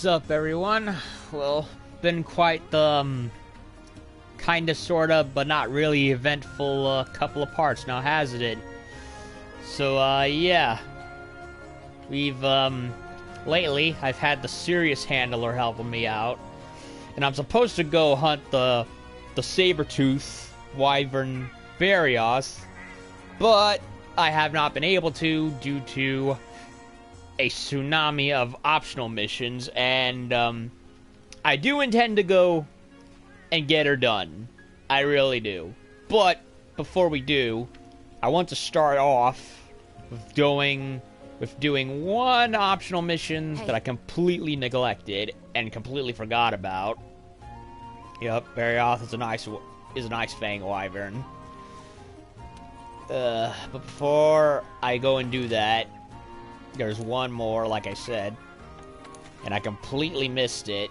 up, everyone? Well, been quite the, kinda, sorta, but not really eventful, couple of parts now, hasn't it? So, yeah. We've, lately, I've had the serious handler helping me out. And I'm supposed to go hunt the Saber-Tusk, Wyvern, Barioth. But I have not been able to due to a tsunami of optional missions, and I do intend to go and get her done. I really do. But before we do, I want to start off with doing one optional mission that I completely neglected and completely forgot about. Yep, Barioth is a nice Fang Wyvern. But before I go and do that, there's one more, like I said, and I completely missed it.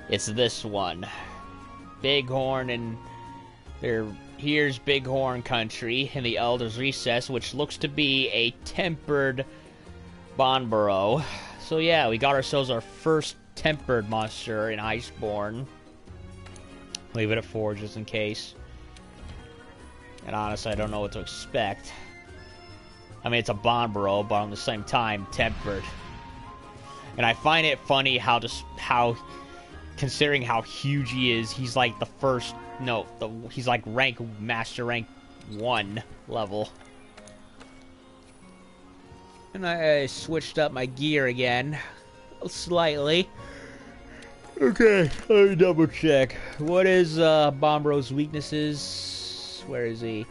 It's this one. Bighorn, and here's Bighorn country in the Elder's Recess, which looks to be a tempered Bonborough. So yeah, we got ourselves our first tempered monster in Iceborne. Leave it at 4 just in case. And honestly, I don't know what to expect. I mean, it's a Bonborough, but at the same time, tempered. And I find it funny how considering how huge he is, he's like the first, he's like Master Rank 1 level. And I switched up my gear again, slightly. Okay, let me double check. What is Bonborough's weaknesses? Where is he?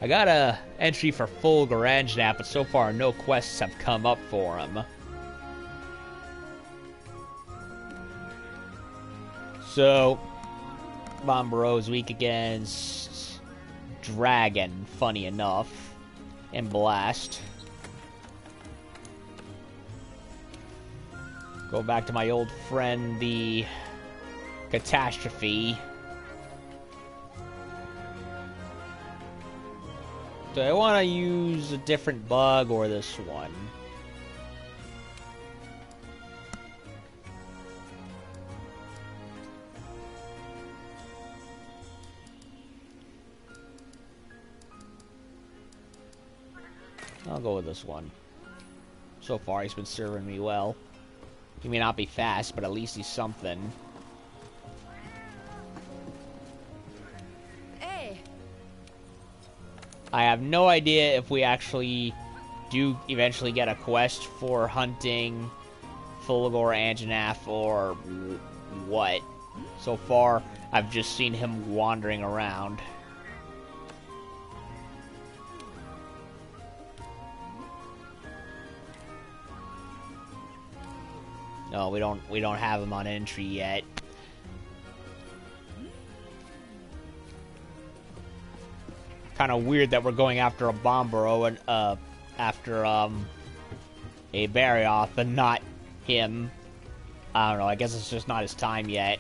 I got a entry for full Garage Nap, but so far no quests have come up for him. So, Bonborough is weak against Dragon, funny enough, and Blast. Go back to my old friend, the Catastrophe. Do I want to use a different bug or this one? I'll go with this one. So far, he's been serving me well. He may not be fast, but at least he's something. I have no idea if we actually do eventually get a quest for hunting Fulgor Anjanath or what. So far, I've just seen him wandering around. No, we don't have him on entry yet. Kind of weird that we're going after a Bonborough and after a Barioth and not him. I don't know. I guess it's just not his time yet.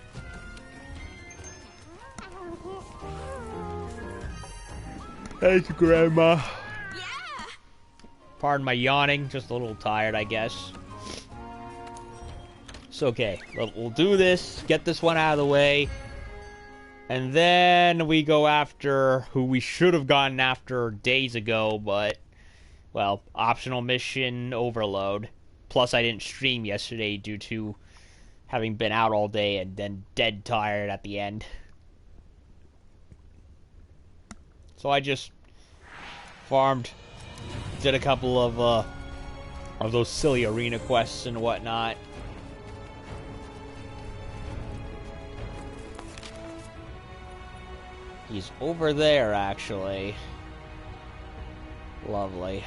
Thank you, Grandma. Yeah. Pardon my yawning. Just a little tired, I guess. It's okay. We'll do this. Get this one out of the way. And then we go after who we should have gotten after days ago, but, well, optional mission overload. Plus, I didn't stream yesterday due to having been out all day and then dead tired at the end. So I just farmed, did a couple of those silly arena quests and whatnot. He's over there, actually. Lovely.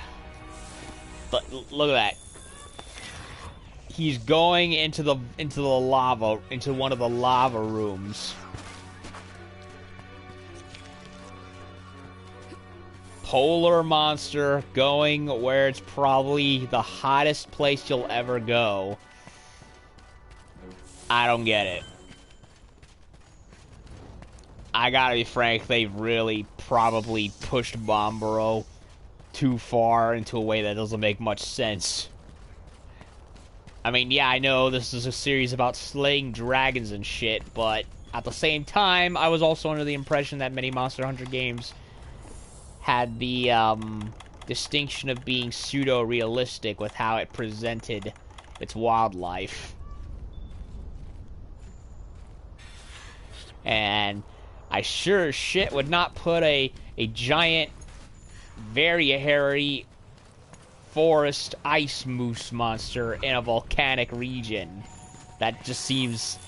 But look at that. He's going into the lava, into one of the lava rooms. Polar monster going where it's probably the hottest place you'll ever go. I don't get it. I gotta be frank, they've really probably pushed Bonborough too far into a way that doesn't make much sense. I mean, yeah, I know this is a series about slaying dragons and shit, but at the same time, I was also under the impression that many Monster Hunter games had the distinction of being pseudo-realistic with how it presented its wildlife. And I sure as shit would not put a giant, very hairy forest ice moose monster in a volcanic region. That just seems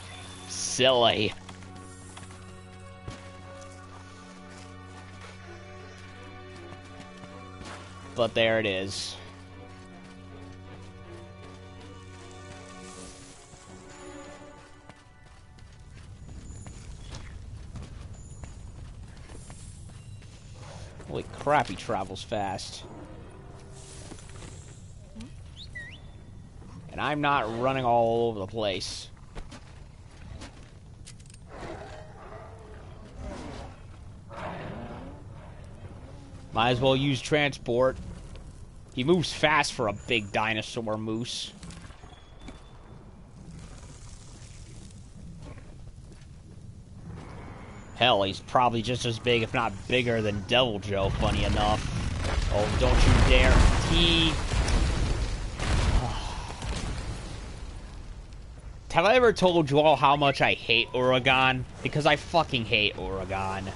silly. But there it is. Holy crap, he travels fast. And I'm not running all over the place. Might as well use transport. He moves fast for a big dinosaur moose. Hell, he's probably just as big, if not bigger, than Devil Joe, funny enough. Oh, don't you dare. Have I ever told you all how much I hate Oregon? Because I fucking hate Oregon.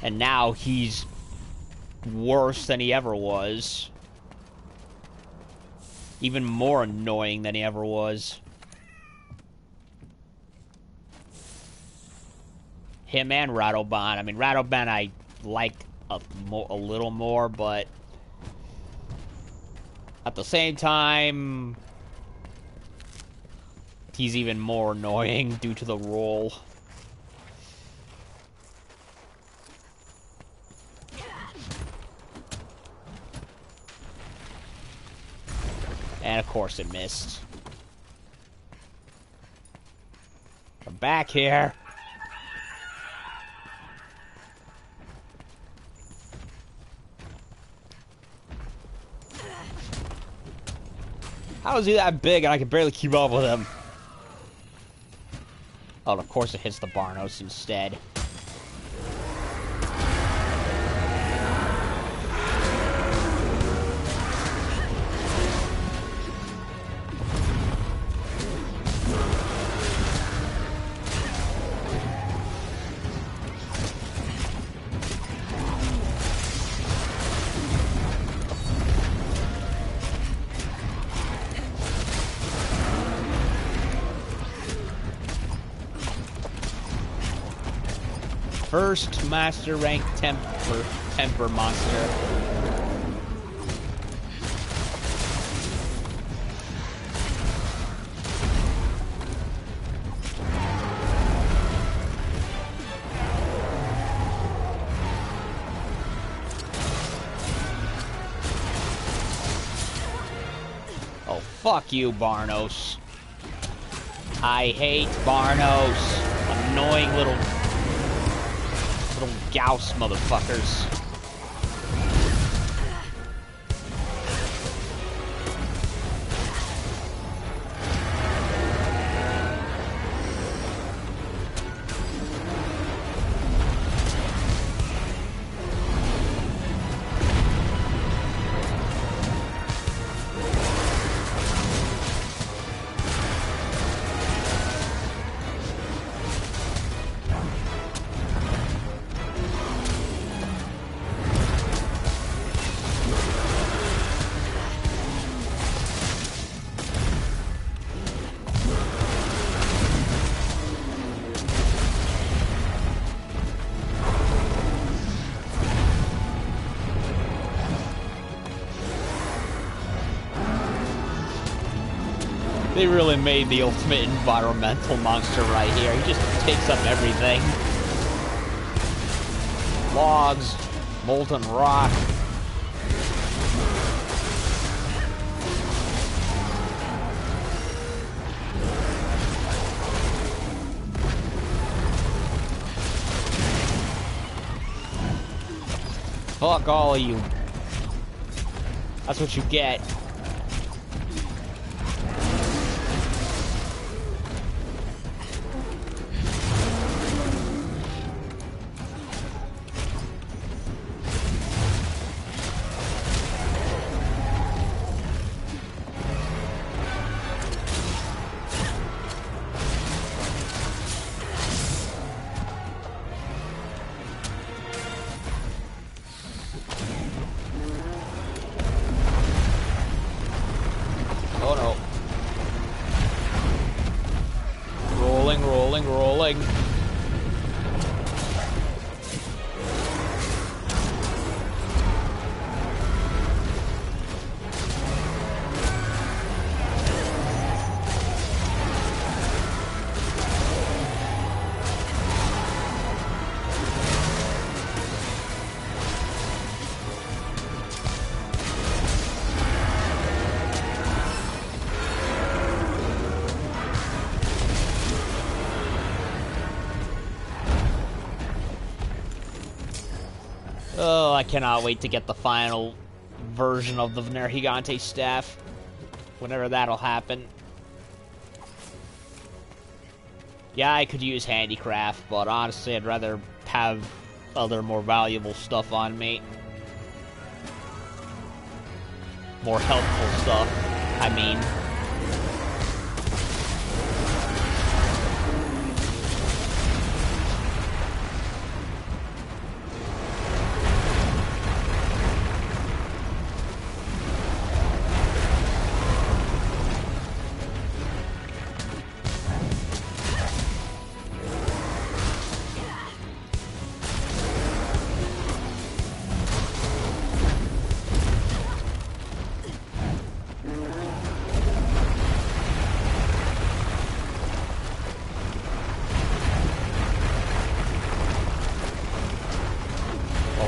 And now he's worse than he ever was. Even more annoying than he ever was. Him and Rattleban. I mean, Rattleban I like a little more, but at the same time, he's even more annoying due to the role. And of course it missed. Come back here. How is he that big and I can barely keep up with him? Oh, of course it hits the Barioth instead. First master rank temper monster. Oh, fuck you, Barioth. I hate Barioth. Annoying little Gauss motherfuckers. They really made the ultimate environmental monster right here. He just takes up everything. Logs, molten rock. Fuck all of you. That's what you get. I cannot wait to get the final version of the Nergigante staff. Whenever that'll happen. Yeah, I could use handicraft, but honestly, I'd rather have other more valuable stuff on me. More helpful stuff, I mean.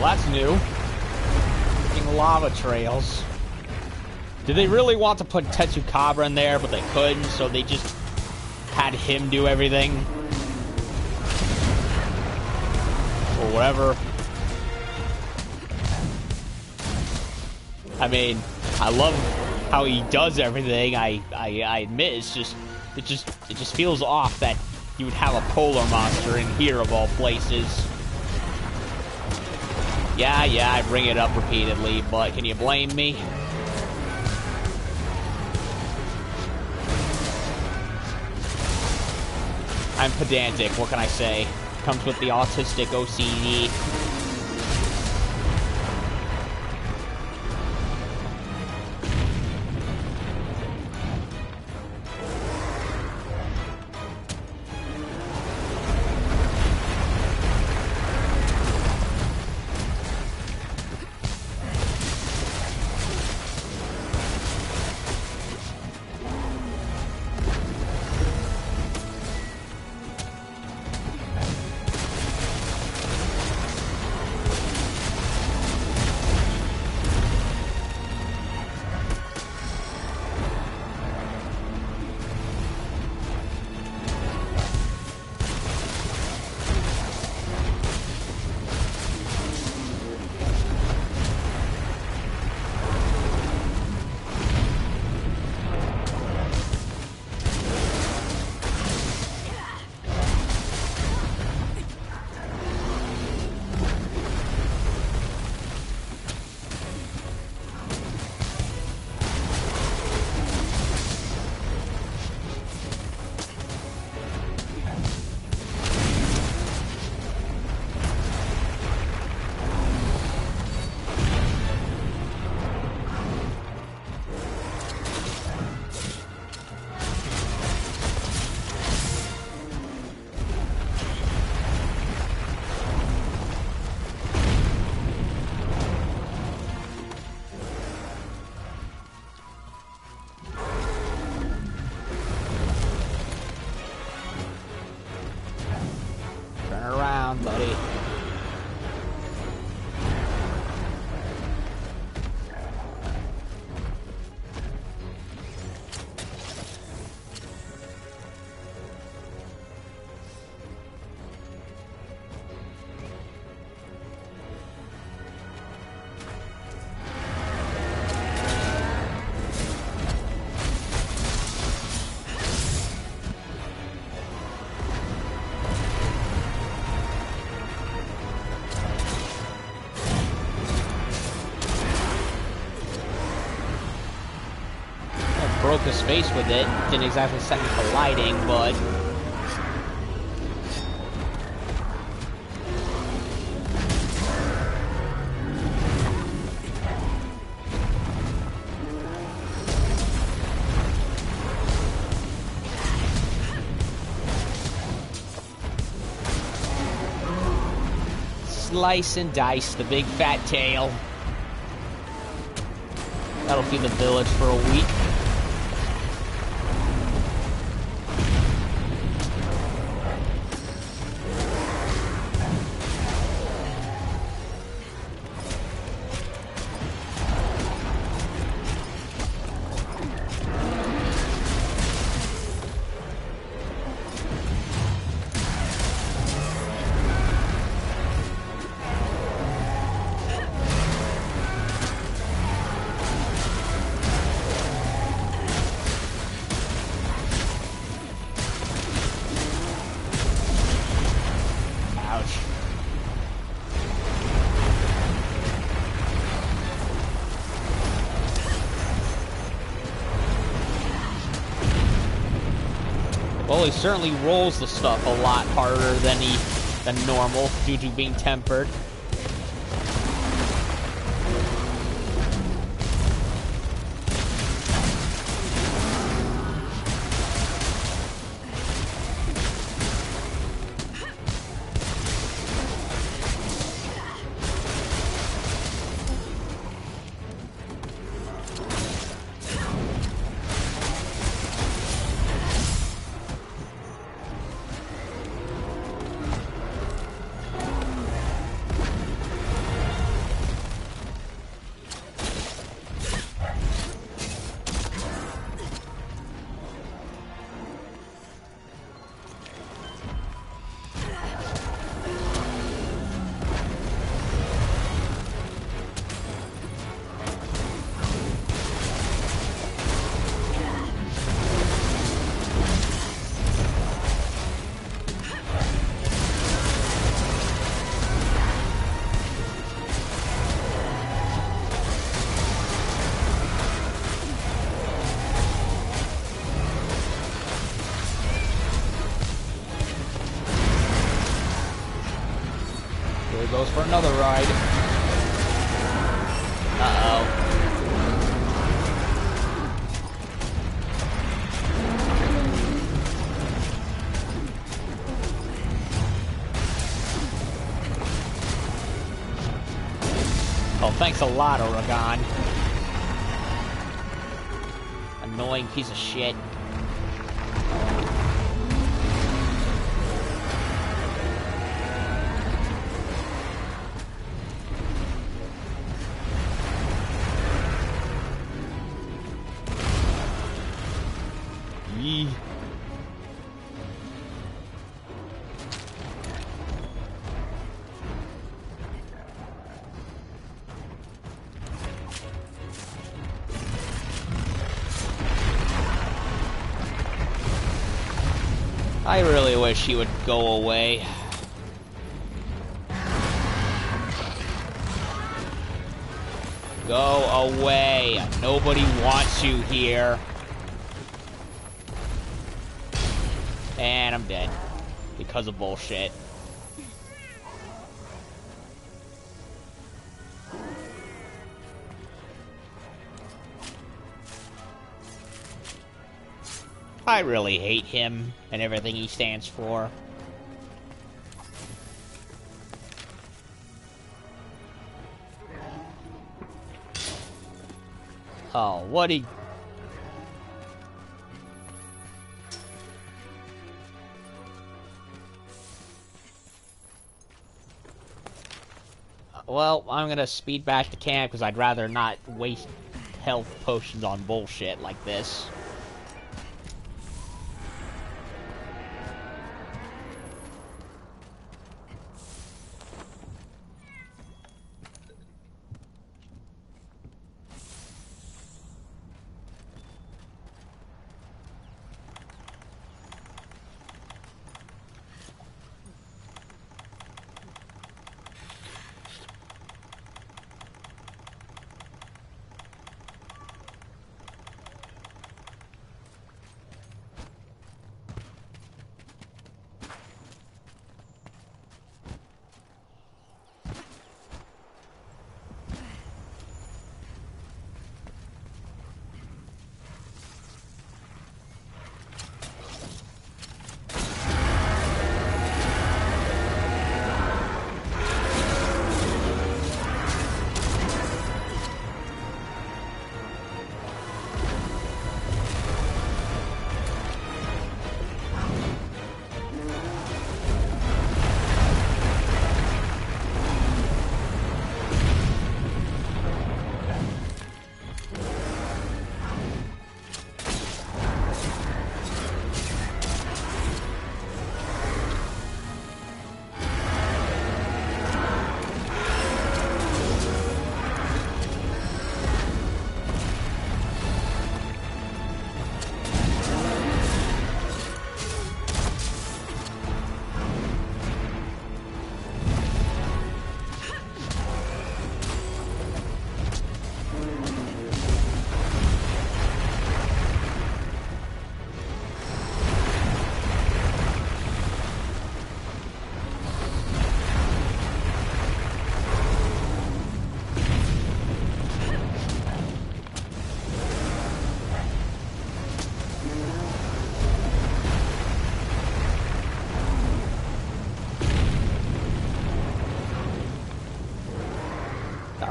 That's new. Freaking lava trails. Did they really want to put Tetsukabra in there, but they couldn't, so they just had him do everything? Or whatever. I mean, I love how he does everything. I admit it just feels off that you would have a polar monster in here of all places. Yeah, I bring it up repeatedly, but can you blame me? I'm pedantic, what can I say? Comes with the autistic OCD. Buddy. Broke his face with it. Didn't exactly set me colliding, but... Slice and dice the big fat tail. That'll feed the village for a week. Well, he certainly rolls the stuff a lot harder than normal due to being tempered. Goes for another ride. Uh-oh. Oh, thanks a lot, Oregon. Annoying piece of shit. I really wish he would go away. Go away. Nobody wants you here. And I'm dead. Because of bullshit. I really hate him and everything he stands for. Oh, what he... Well, I'm gonna speed back to camp because I'd rather not waste health potions on bullshit like this.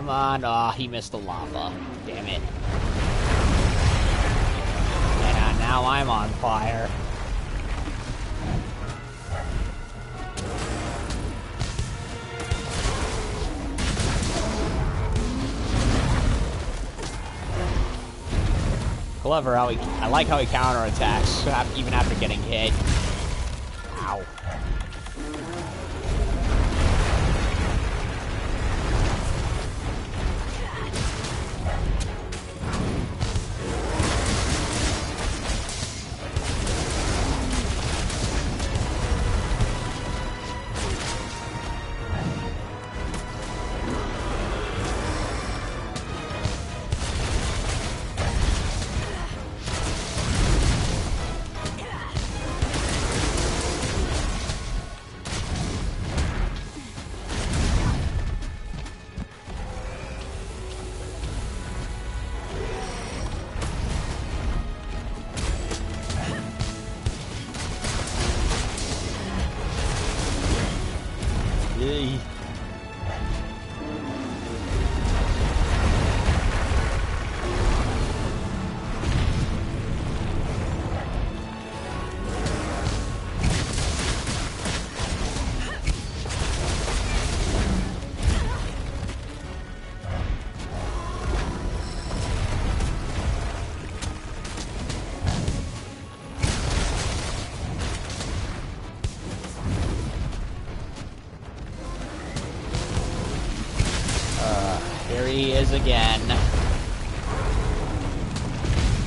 Come on. Ah, he missed the lava. Damn it. And now I'm on fire. Clever how I like how he counterattacks even after getting hit. Ow. Yay. Here he is again.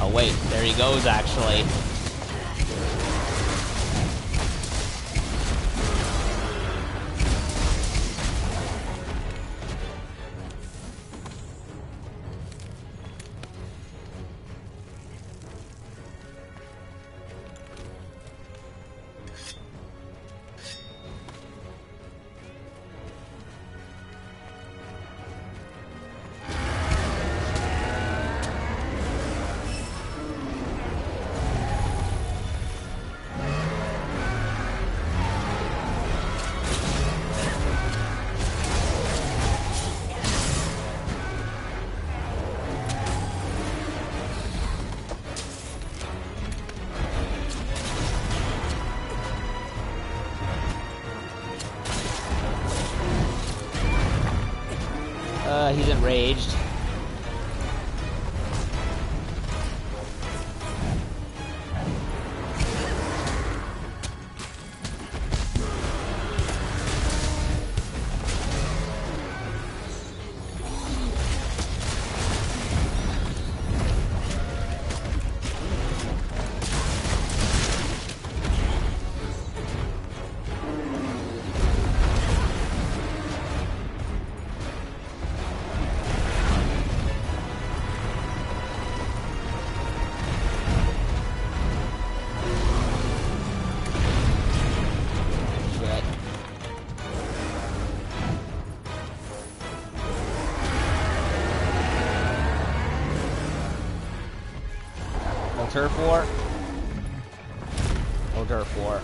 Oh wait, there he goes actually. He's enraged. Turf war? No turf war.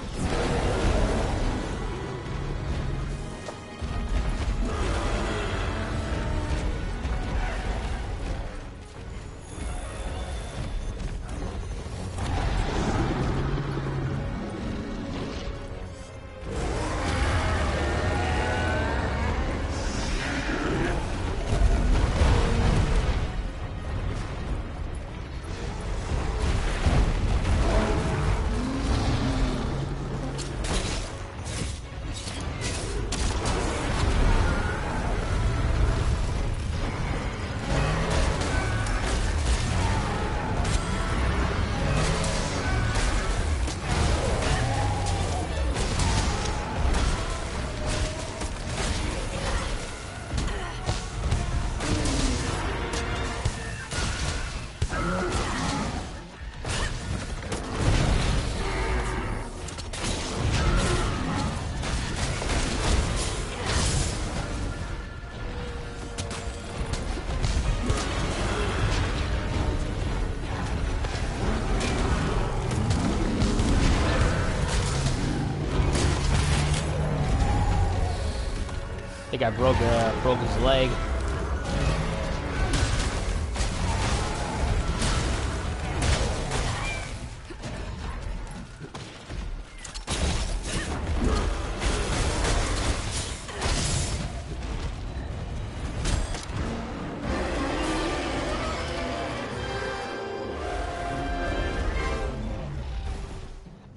I think I broke his leg.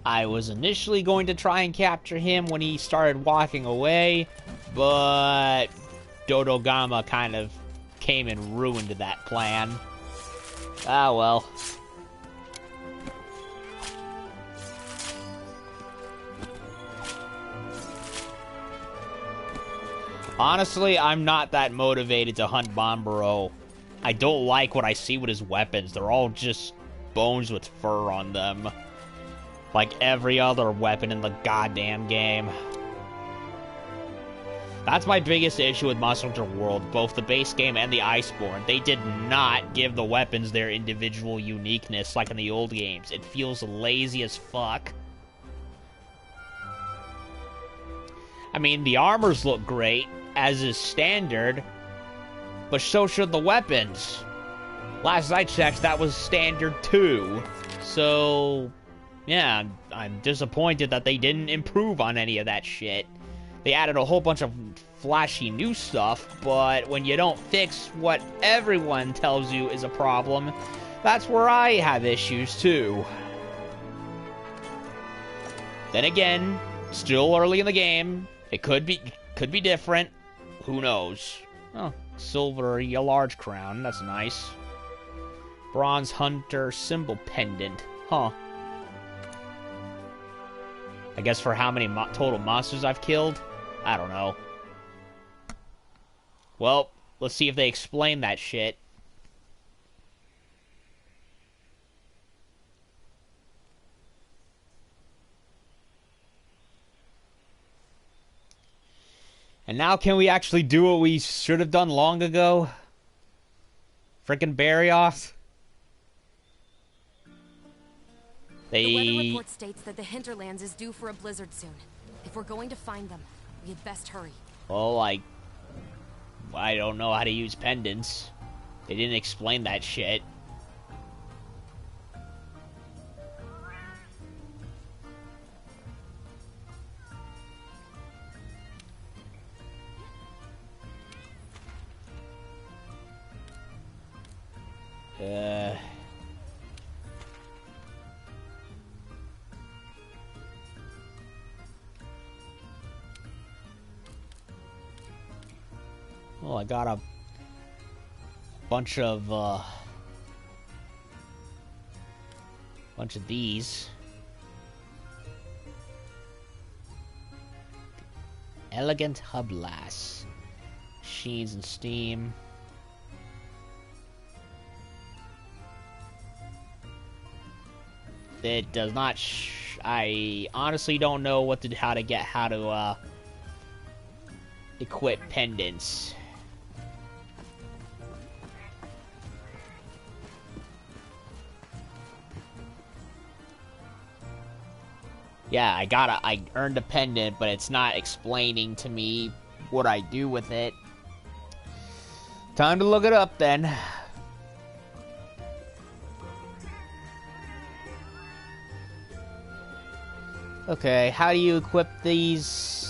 I was initially going to try and capture him when he started walking away, but Dodogama kind of came and ruined that plan. Ah, well. Honestly, I'm not that motivated to hunt Bombero. I don't like what I see with his weapons. They're all just bones with fur on them. Like every other weapon in the goddamn game. That's my biggest issue with Monster Hunter World, both the base game and the Iceborne. They did not give the weapons their individual uniqueness like in the old games. It feels lazy as fuck. I mean, the armors look great, as is standard, but so should the weapons. Last I checked, that was standard too. So, yeah, I'm disappointed that they didn't improve on any of that shit. They added a whole bunch of flashy new stuff, but when you don't fix what everyone tells you is a problem, that's where I have issues too. Then again, still early in the game. It could be different. Who knows? Oh, silver, a large crown. That's nice. Bronze Hunter symbol pendant. Huh. I guess for how many total monsters I've killed? I don't know. Well, let's see if they explain that shit. And now can we actually do what we should have done long ago? Frickin' Barioth? The weather report states that the hinterlands is due for a blizzard soon. If we're going to find them, we had best hurry. Well, I don't know how to use pendants. They didn't explain that shit. Well, I got a bunch of these. Elegant hublass. Machines and steam. It does not I honestly don't know how to equip pendants. Yeah, I earned a pendant, but it's not explaining to me what I do with it. Time to look it up then. Okay, how do you equip these?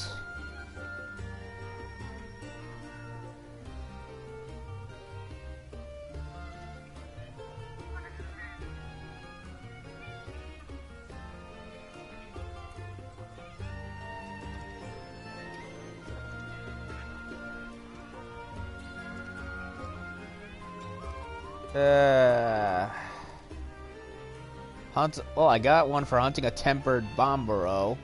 Oh, I got one for hunting a tempered Bombero.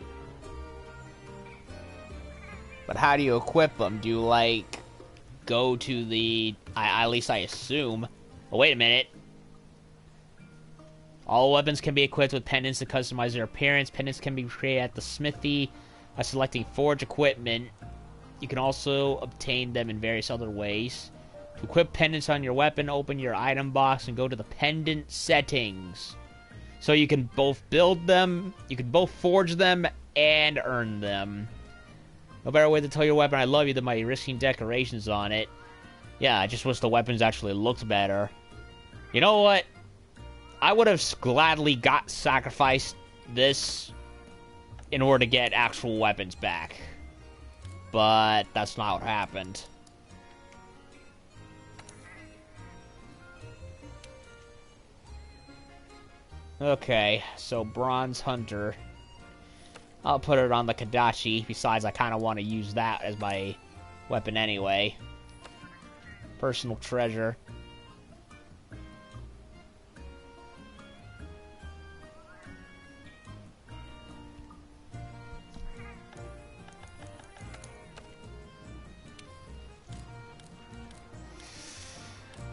But how do you equip them? Do you, go to the... at least I assume. Oh, wait a minute. All weapons can be equipped with pendants to customize their appearance. Pendants can be created at the smithy by selecting forge equipment. You can also obtain them in various other ways. To equip pendants on your weapon, open your item box and go to the pendant settings. So you can both build them, you can both forge them, and earn them. No better way to tell your weapon I love you than by risking decorations on it. Yeah, I just wish the weapons actually looked better. You know what? I would have gladly sacrificed this in order to get actual weapons back. But that's not what happened. Okay, so Bronze Hunter. I'll put it on the Kadachi. Besides, I kind of want to use that as my weapon anyway. Personal treasure.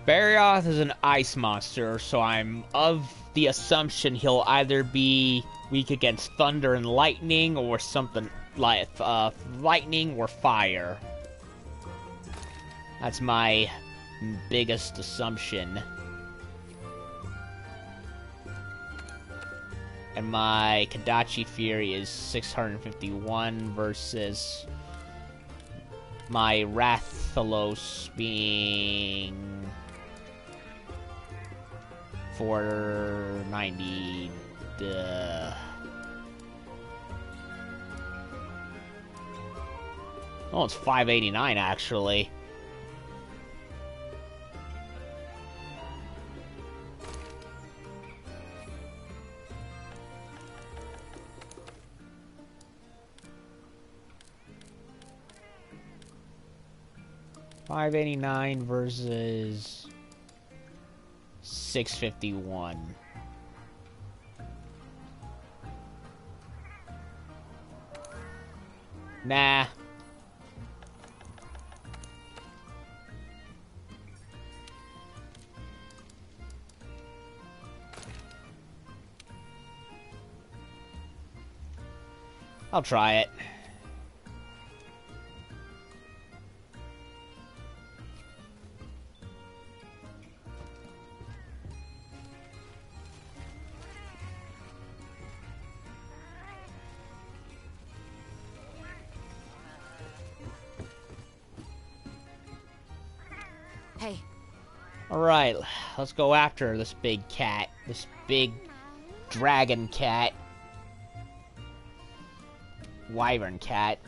Barioth is an ice monster, so I'm of the assumption he'll either be weak against thunder and lightning, or something like lightning or fire. That's my biggest assumption. And my Kadachi Fury is 651 versus my Rathalos being 490. Oh, it's 589 actually. $589 versus 651. Nah. I'll try it. Hey. Alright, let's go after this big cat. This big dragon cat. Wyvern cat.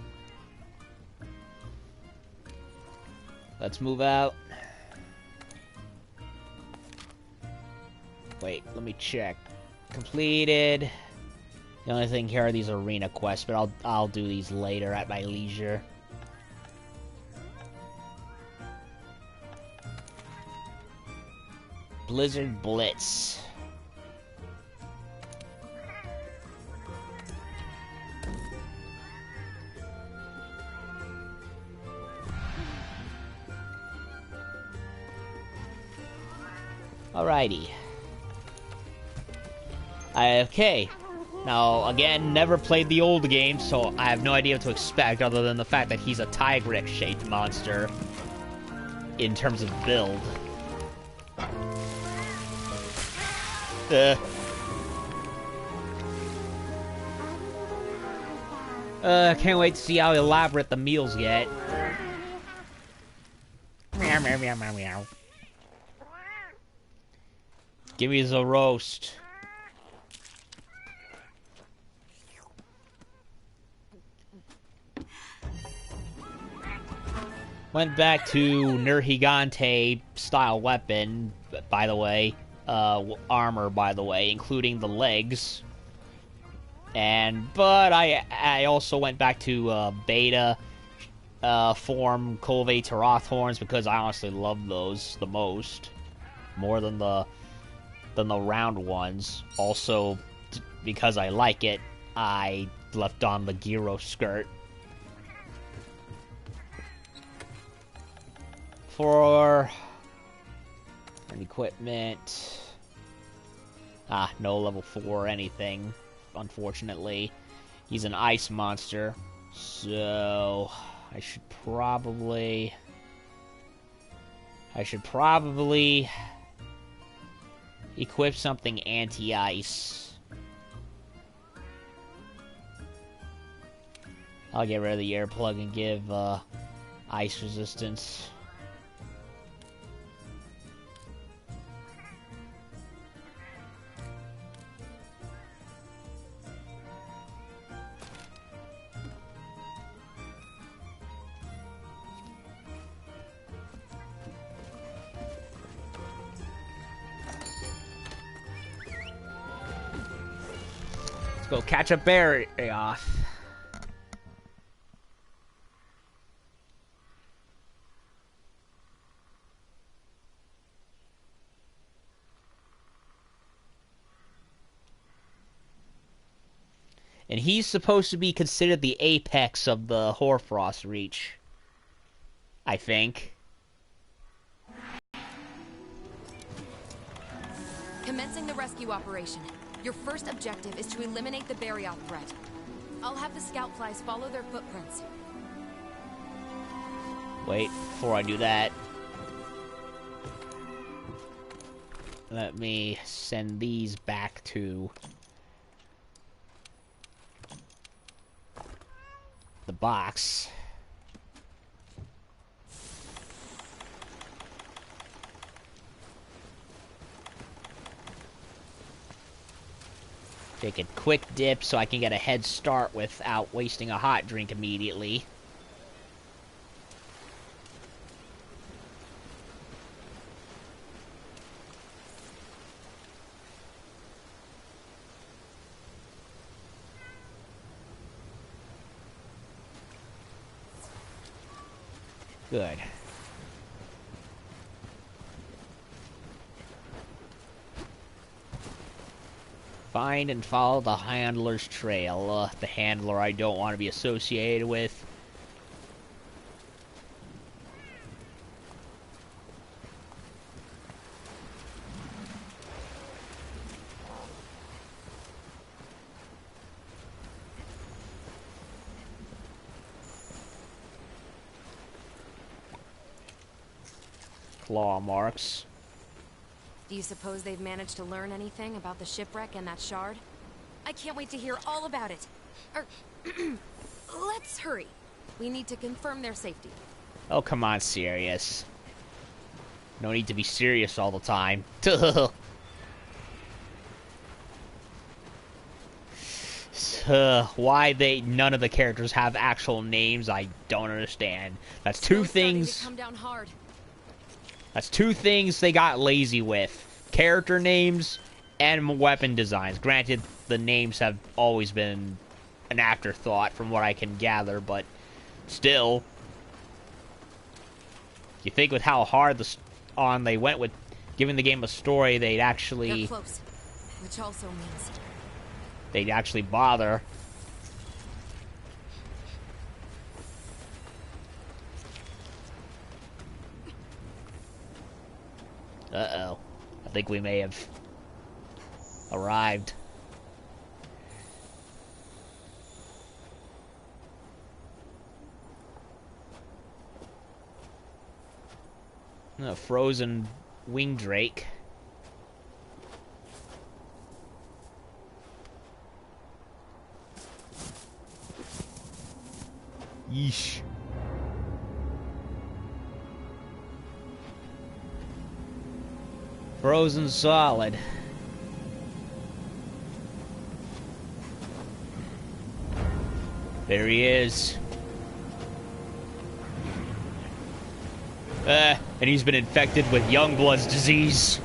Let's move out. Wait, let me check. Completed. The only thing here are these arena quests, but I'll do these later at my leisure. Blizzard Blitz. Alrighty. Okay. Now, again, never played the old game, so I have no idea what to expect other than the fact that he's a Tigrex-shaped monster in terms of build. Can't wait to see how elaborate the meals get. Meow, meow, meow, meow, meow. Give me the roast. Went back to Nergigante style weapon, by the way. Armor, by the way, including the legs. But I also went back to beta form Colve Taroth horns because I honestly love those the most, more than the round ones. Also, because I like it, I left on the gyro skirt. For an equipment, no level 4 or anything, unfortunately. He's an ice monster, so I should probably equip something anti-ice. I'll get rid of the air plug and give ice resistance. Let's go catch a Barioth. And he's supposed to be considered the apex of the Hoarfrost Reach, I think. Commencing the rescue operation. Your first objective is to eliminate the Barioth threat. I'll have the scout flies follow their footprints. Wait, before I do that, let me send these back to the box. Take a quick dip so I can get a head start without wasting a hot drink immediately. Good. Find and follow the handler's trail. The handler I don't want to be associated with. Claw marks. Do you suppose they've managed to learn anything about the shipwreck and that shard? I can't wait to hear all about it. Let's hurry. We need to confirm their safety. Oh, come on, serious. No need to be serious all the time. Why none of the characters have actual names, I don't understand. That's two things. Come down hard. That's two things they got lazy with. Character names and weapon designs. Granted, the names have always been an afterthought from what I can gather, but still. You think with how hard they went with giving the game a story, they'd actually... They're close, which also means... they'd actually bother. Uh-oh. I think we may have arrived. A frozen wing drake. Yeesh. Frozen solid. There he is. And he's been infected with Youngblood's disease.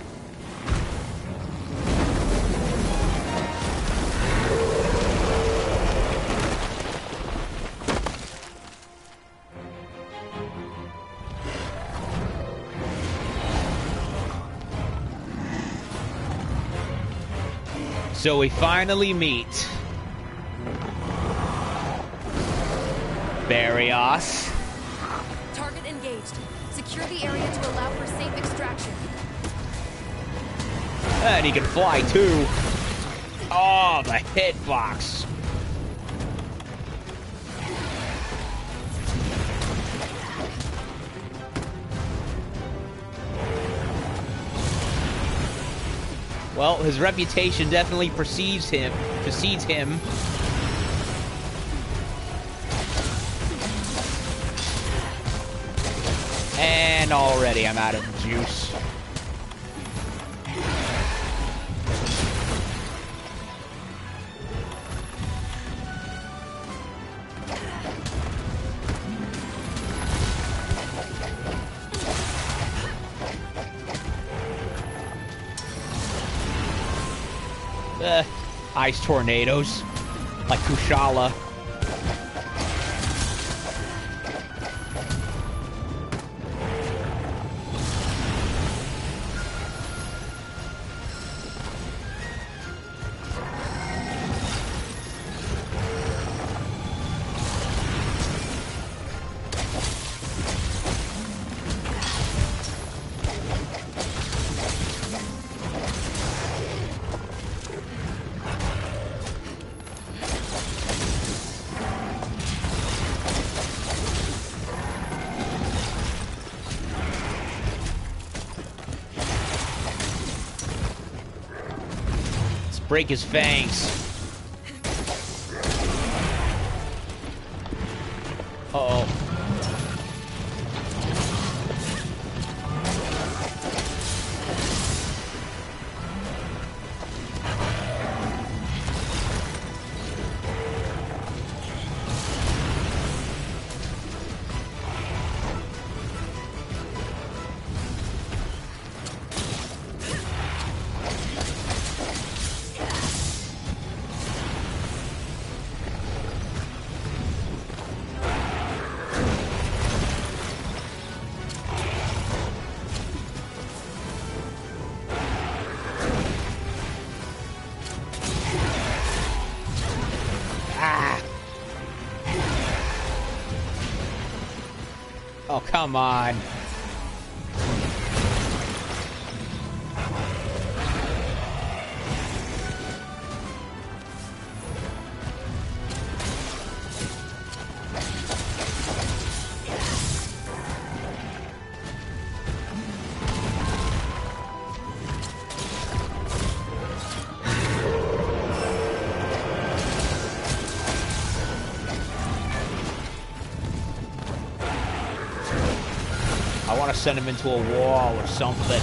So we finally meet Barioth. Target engaged. Secure the area to allow for safe extraction. And he can fly too. Oh, the hitbox. Well, his reputation definitely precedes him. And already I'm out of juice. Ice tornadoes, like Kushala. break his fangs. Uh-oh. Oh, come on. I want to send him into a wall or something.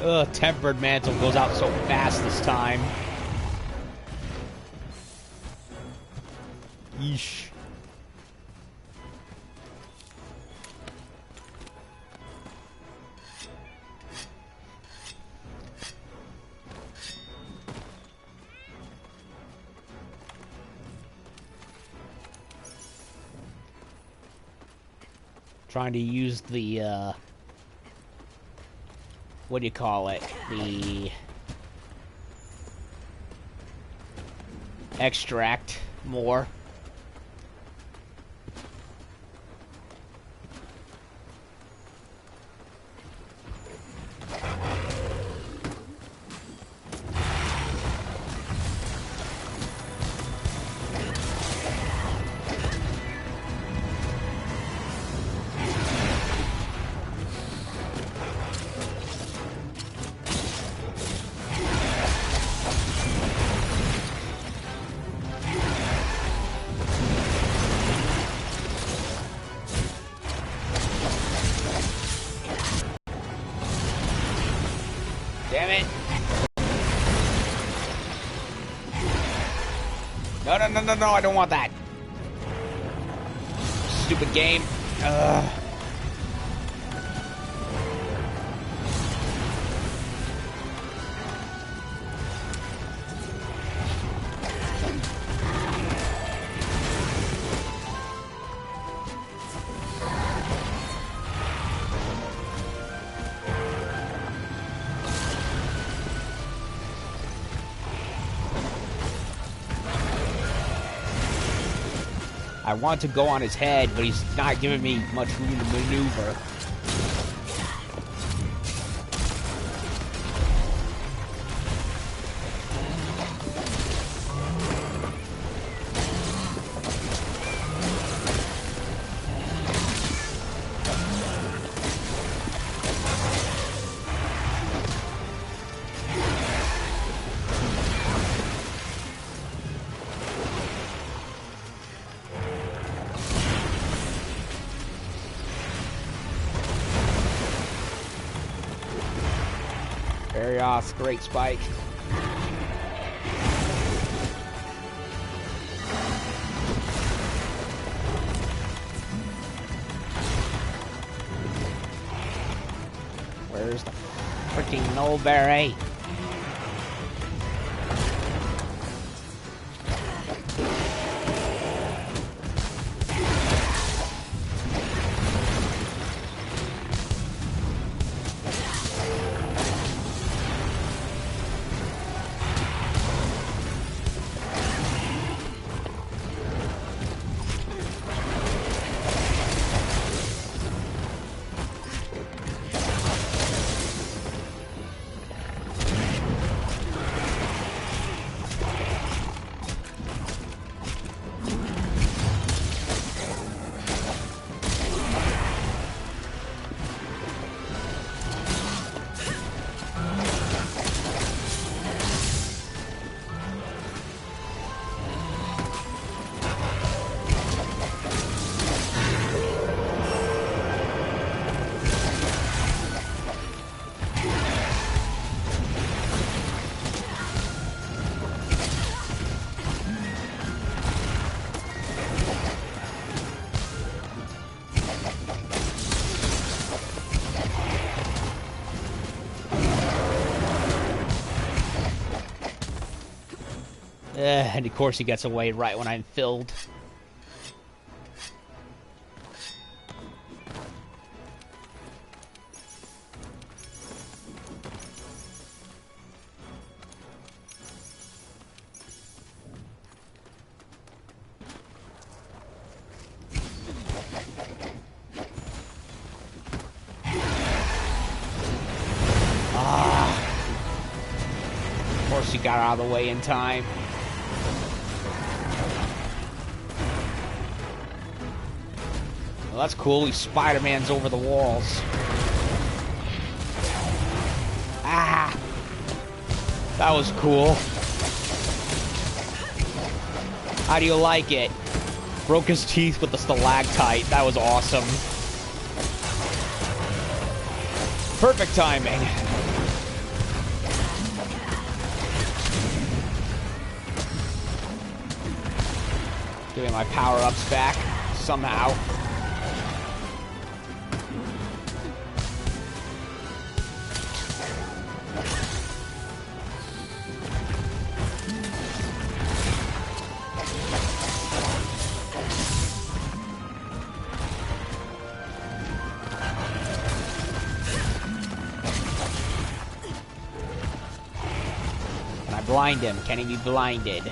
Ugh, Tempered Mantle goes out so fast this time. Yeesh. Trying to use the, what do you call it? The extract more. Damn it. No, no, no, no, no, I don't want that. Stupid game. Ugh. I want to go on his head, but he's not giving me much room to maneuver. Barioth, great spike. Where's the freaking Nullberry? And of course he gets away right when I'm filled. Of course he got out of the way in time. Well, that's cool. He Spider-Man's over the walls. Ah! That was cool. How do you like it? Broke his teeth with the stalactite. That was awesome. Perfect timing. Giving my power-ups back somehow. Blind him. Can he be blinded?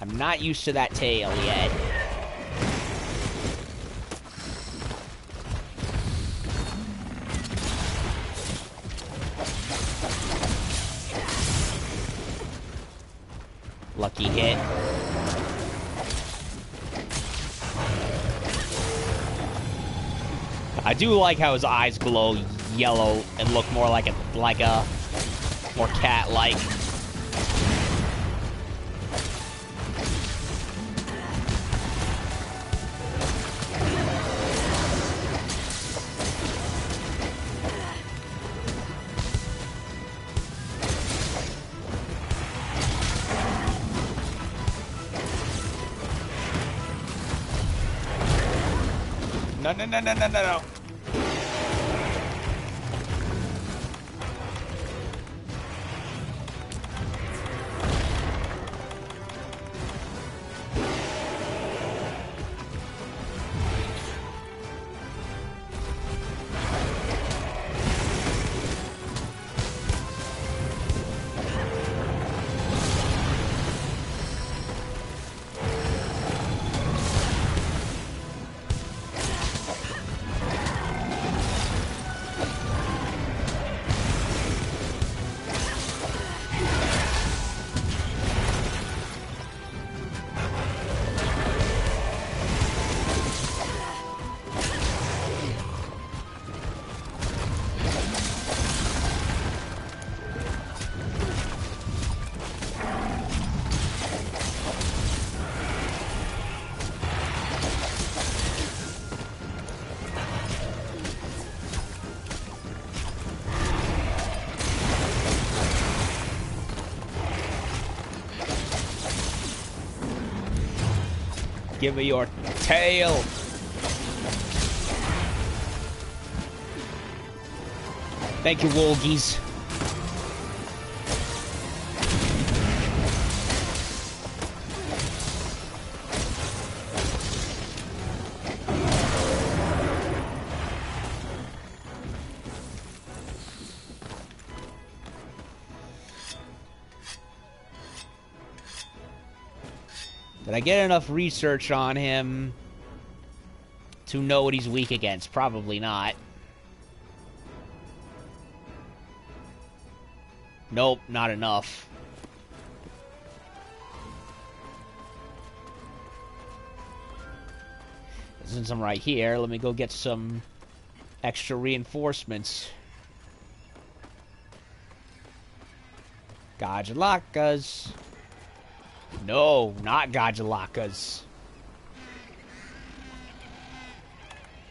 I'm not used to that tail yet. Lucky hit. I do like how his eyes glow yellow and look more like a more cat-like. No. Give me your tail. Thank you, Wolgies. Did I get enough research on him to know what he's weak against? Probably not. Nope, not enough. Since I'm right here, let me go get some extra reinforcements. Gajalakas. No, not Gajalakas.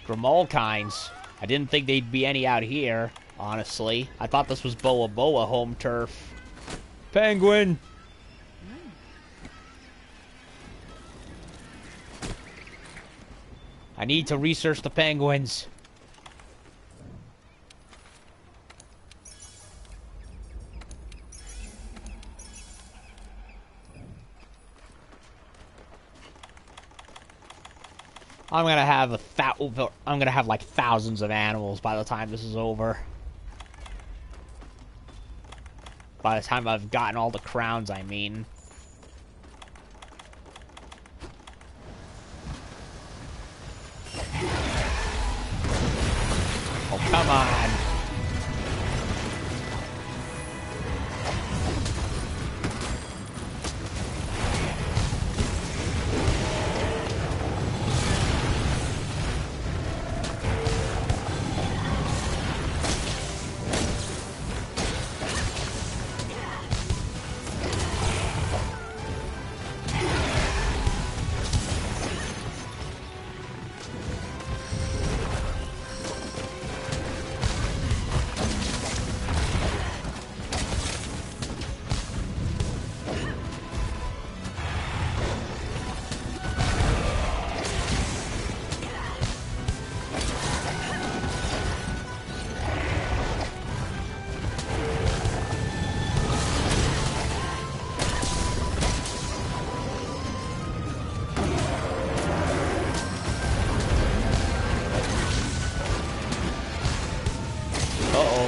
Grimolkines. I didn't think there'd be any out here, honestly. I thought this was Boa Boa home turf. Penguin! I need to research the penguins. I'm gonna have like thousands of animals by the time this is over. By the time I've gotten all the crowns, I mean. Oh, come on.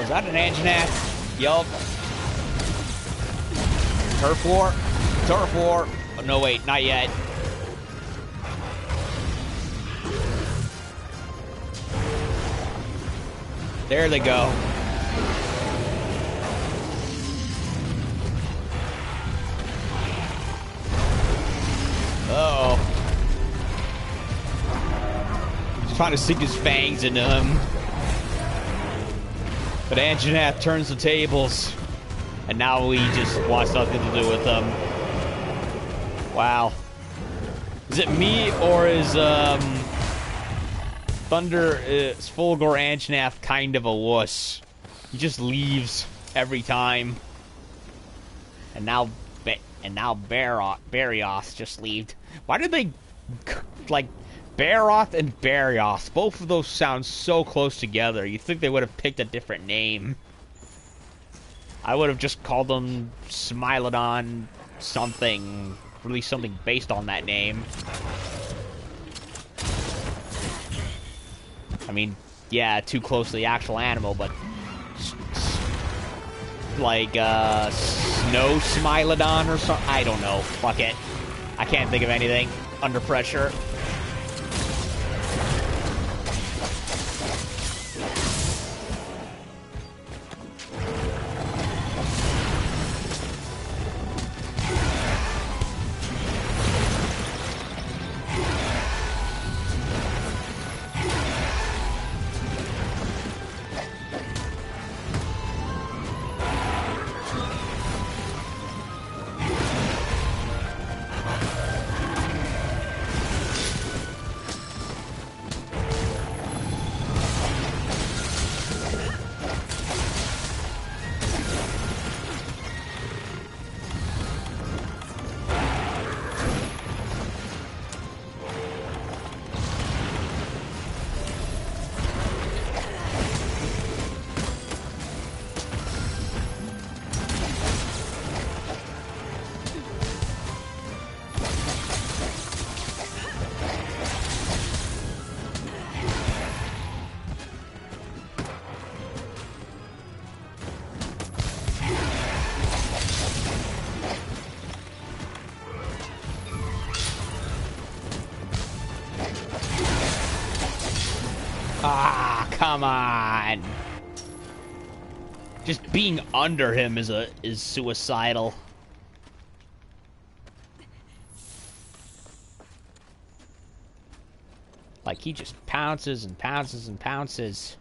Is that an Anjanath? Yup. Turf war? Turf war. Oh, no, wait, not yet. There they go. Uh-oh. He's trying to sink his fangs into him. But Anjanath turns the tables, and now he just wants nothing to do with them. Wow. Is it me, or is Fulgor Anjanath kind of a wuss? He just leaves every time. And now Barioth just leaved. Why did they, like, Barioth and Barioth, both of those sound so close together. You'd think they would have picked a different name. I would have just called them Smilodon something, released something based on that name. I mean, yeah, too close to the actual animal, but like Snow Smilodon or something. I don't know. Fuck it. I can't think of anything under pressure. Ah, come on. Just being under him is suicidal. Like, he just pounces and pounces and pounces.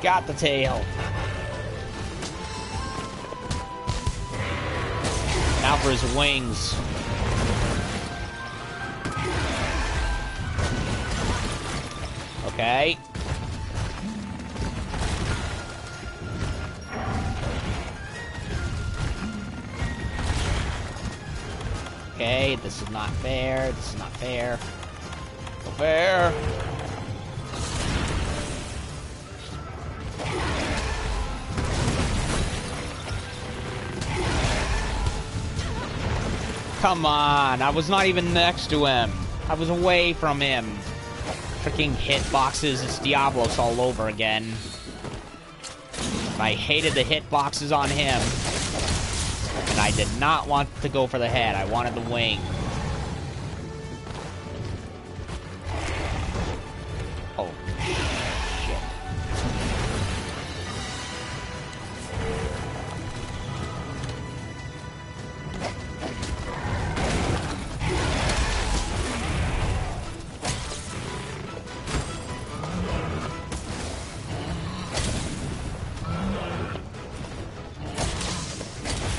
Got the tail. Now for his wings. Okay. Okay, this is not fair. This is not fair. No fair. Come on, I was not even next to him. I was away from him. Freaking hitboxes, it's Diablos all over again. I hated the hitboxes on him. And I did not want to go for the head, I wanted the wing. Oh, shit.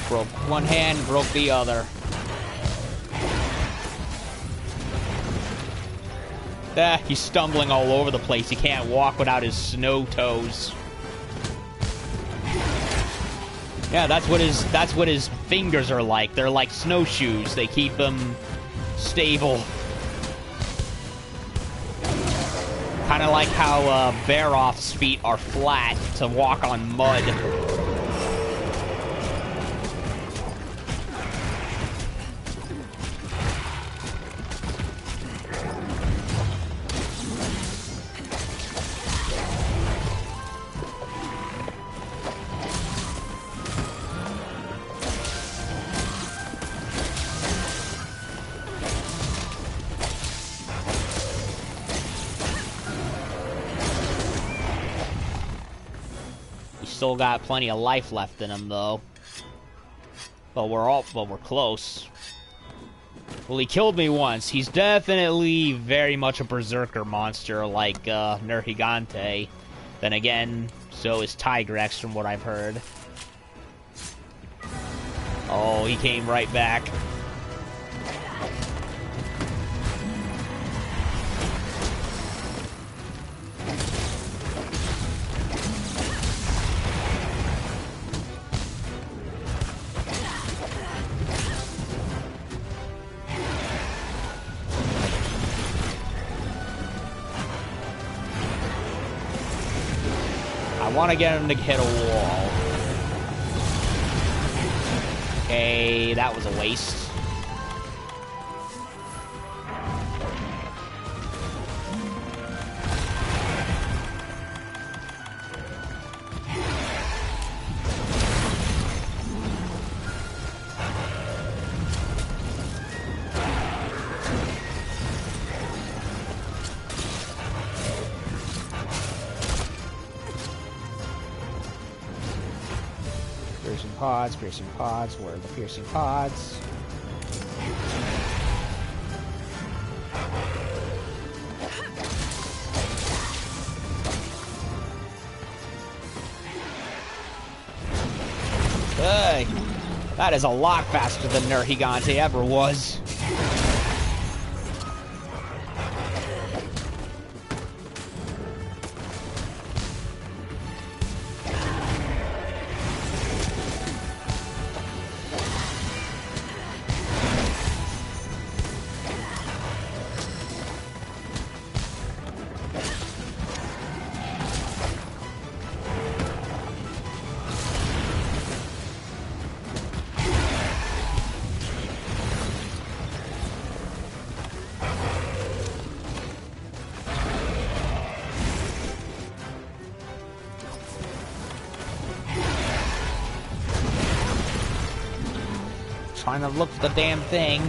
Broke one hand, broke the other. Ah, he's stumbling all over the place. He can't walk without his snow toes. Yeah, that's what his fingers are like. They're like snowshoes. They keep him stable. Kind of like how Barioth's feet are flat to walk on mud. Still got plenty of life left in him, though. But we're close. Well, he killed me once. He's definitely very much a berserker monster, like Nergigante. Then again, so is Tigrex, from what I've heard. Oh, he came right back. I want to get him to hit a wall. Okay, that was a waste. Piercing pods, where are the piercing pods? Hey, that is a lot faster than Nergigante ever was. Trying to look for the damn thing.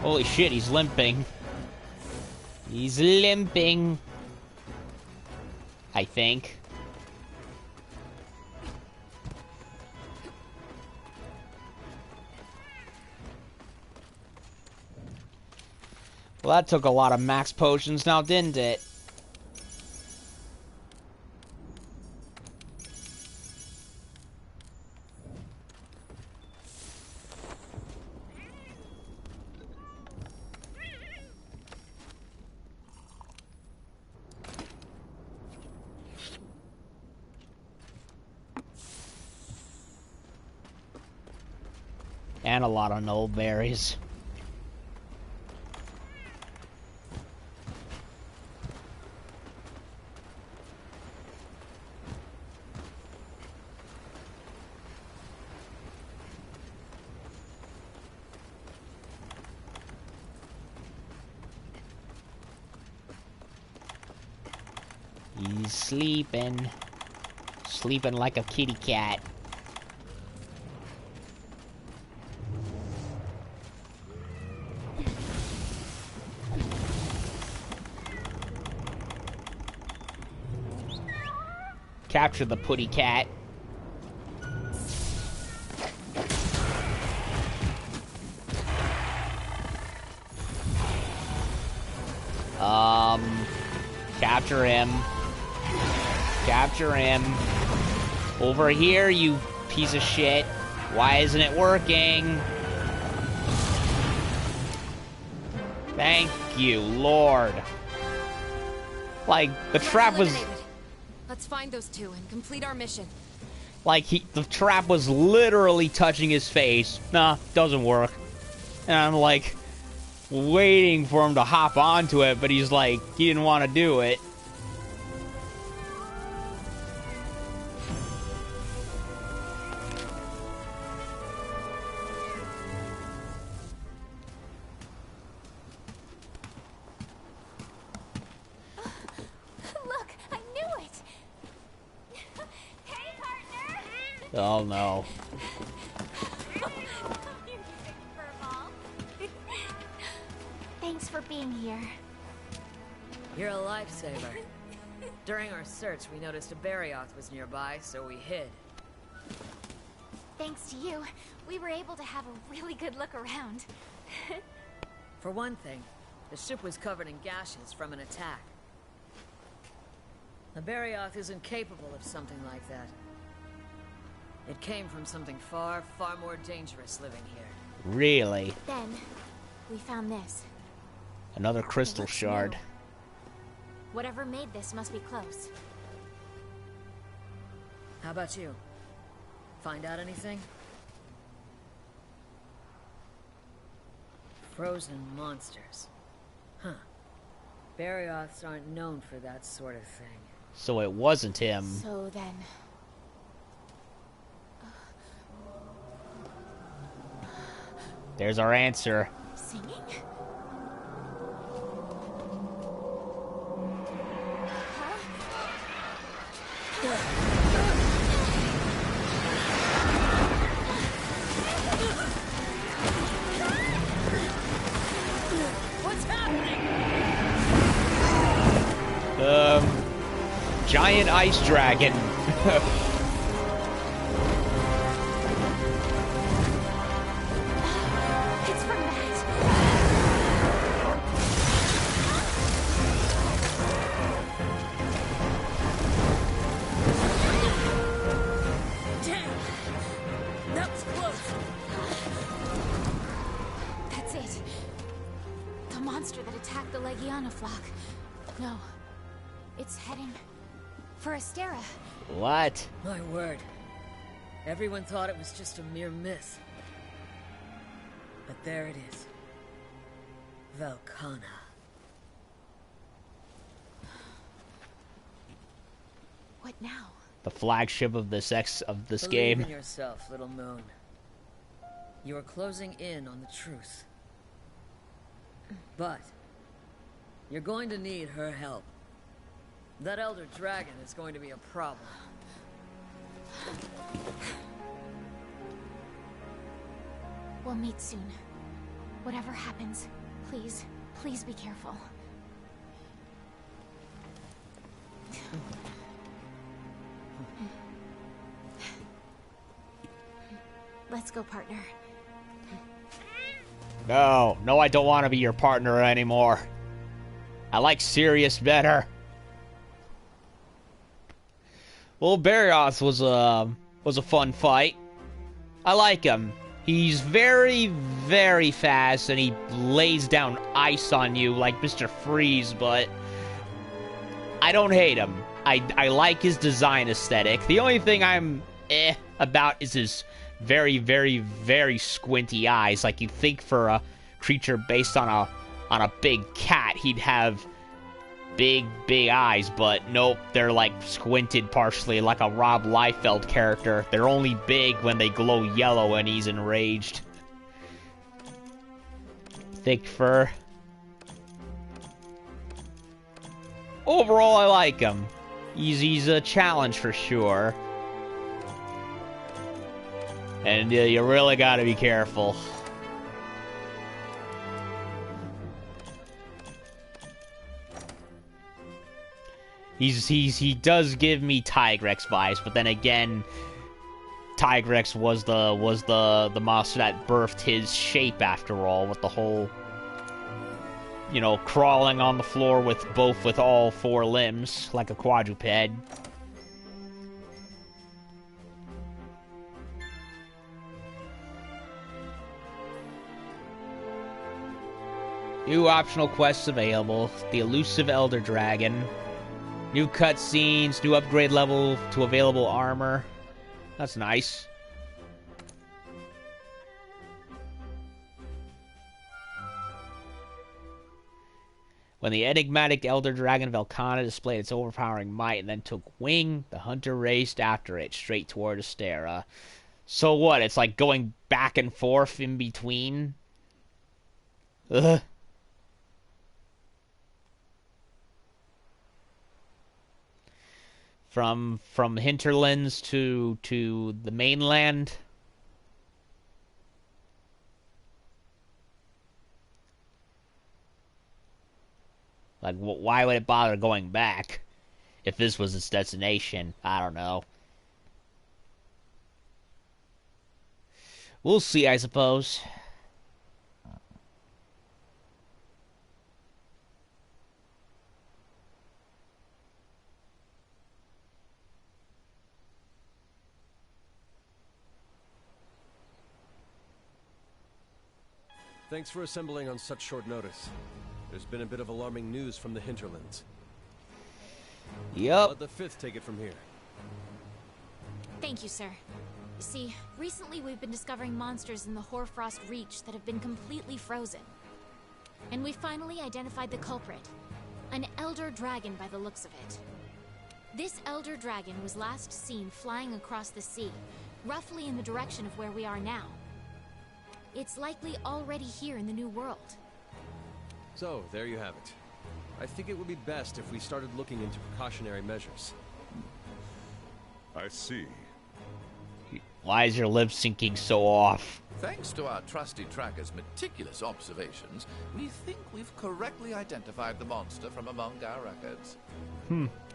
Holy shit, he's limping. He's limping. I think. Well, that took a lot of max potions now, didn't it? And a lot of null berries. He's sleeping. Sleeping like a kitty cat. Capture the putty cat. Capture him. Capture him. Over here, you piece of shit. Why isn't it working? Thank you, Lord. Like, the trap was... Let's find those two and complete our mission. Like, the trap was literally touching his face. Nah, doesn't work. And I'm like, waiting for him to hop onto it, but he's like, he didn't want to do it. Look, I knew it! Oh no. Thanks for being here. You're a lifesaver. During our search, we noticed a Barioth was nearby, so we hid. Thanks to you, we were able to have a really good look around. For one thing, the ship was covered in gashes from an attack. The Barioth isn't capable of something like that. It came from something far, far more dangerous living here. Really? Then, we found this. Another crystal shard. New. Whatever made this must be close. How about you? Find out anything? Frozen monsters. Huh. Barioths aren't known for that sort of thing. So it wasn't him. So then... There's our answer. Singing? What's happening? Giant ice dragon. It's from that. Damn! That was close! That's it. The monster that attacked the Legiana flock. No. It's heading for Astera. What? My word. Everyone thought it was just a mere myth. But there it is. Velkhana. What now? The flagship of this Believe game. in yourself, little moon. You are closing in on the truth. But you're going to need her help. That elder dragon is going to be a problem. We'll meet soon. Whatever happens, please, please be careful. Let's go, partner. No, no, I don't want to be your partner anymore. I like Sirius better. Well, Barioth was a fun fight. I like him. He's very, very fast, and he lays down ice on you like Mr. Freeze, but I don't hate him. I like his design aesthetic. The only thing I'm about is his very, very, very squinty eyes. Like, you'd think for a creature based on a big cat, he'd have big, big eyes, but nope, they're like squinted partially, like a Rob Liefeld character. They're only big when they glow yellow and he's enraged. Thick fur. Overall, I like him. He's a challenge for sure. And you really gotta be careful. He does give me Tigrex vibes, but then again, Tigrex was the monster that birthed his shape after all, with the whole, you know, crawling on the floor with all four limbs like a quadruped. New optional quests available. The elusive Elder Dragon. New cutscenes, new upgrade level to available armor. That's nice. When the enigmatic Elder Dragon Velkhana displayed its overpowering might and then took wing, the hunter raced after it, straight toward Astera. So what? It's like going back and forth in between? Ugh. from hinterlands to the mainland. Like, why would it bother going back if this was its destination? I don't know. We'll see, I suppose. Thanks for assembling on such short notice. There's been a bit of alarming news from the hinterlands. Yep. Let the Fifth take it from here. Thank you, sir. You see, recently we've been discovering monsters in the Hoarfrost Reach that have been completely frozen. And we finally identified the culprit. An elder dragon by the looks of it. This elder dragon was last seen flying across the sea, roughly in the direction of where we are now. It's likely already here in the New World. So, there you have it. I think it would be best if we started looking into precautionary measures. I see. Why is your lip syncing so off? Thanks to our trusty tracker's meticulous observations, we think we've correctly identified the monster from among our records.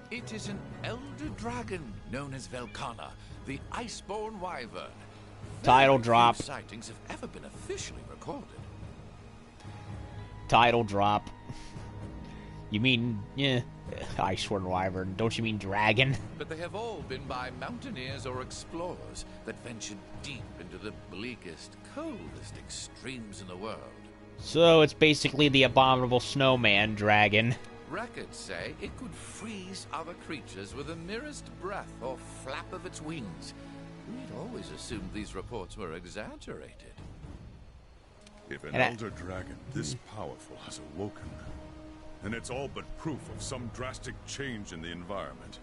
It is an elder dragon known as Velkana, the Iceborne Wyvern. Title Very drop. few sightings have ever been officially recorded. Title drop. You mean, yeah, Iceborne Wyvern. Don't you mean dragon? But they have all been by mountaineers or explorers that ventured deep into the bleakest, coldest extremes in the world. So it's basically the abominable snowman dragon. Records say it could freeze other creatures with the merest breath or flap of its wings. We'd always assumed these reports were exaggerated. If an elder dragon this powerful has awoken, then it's all but proof of some drastic change in the environment.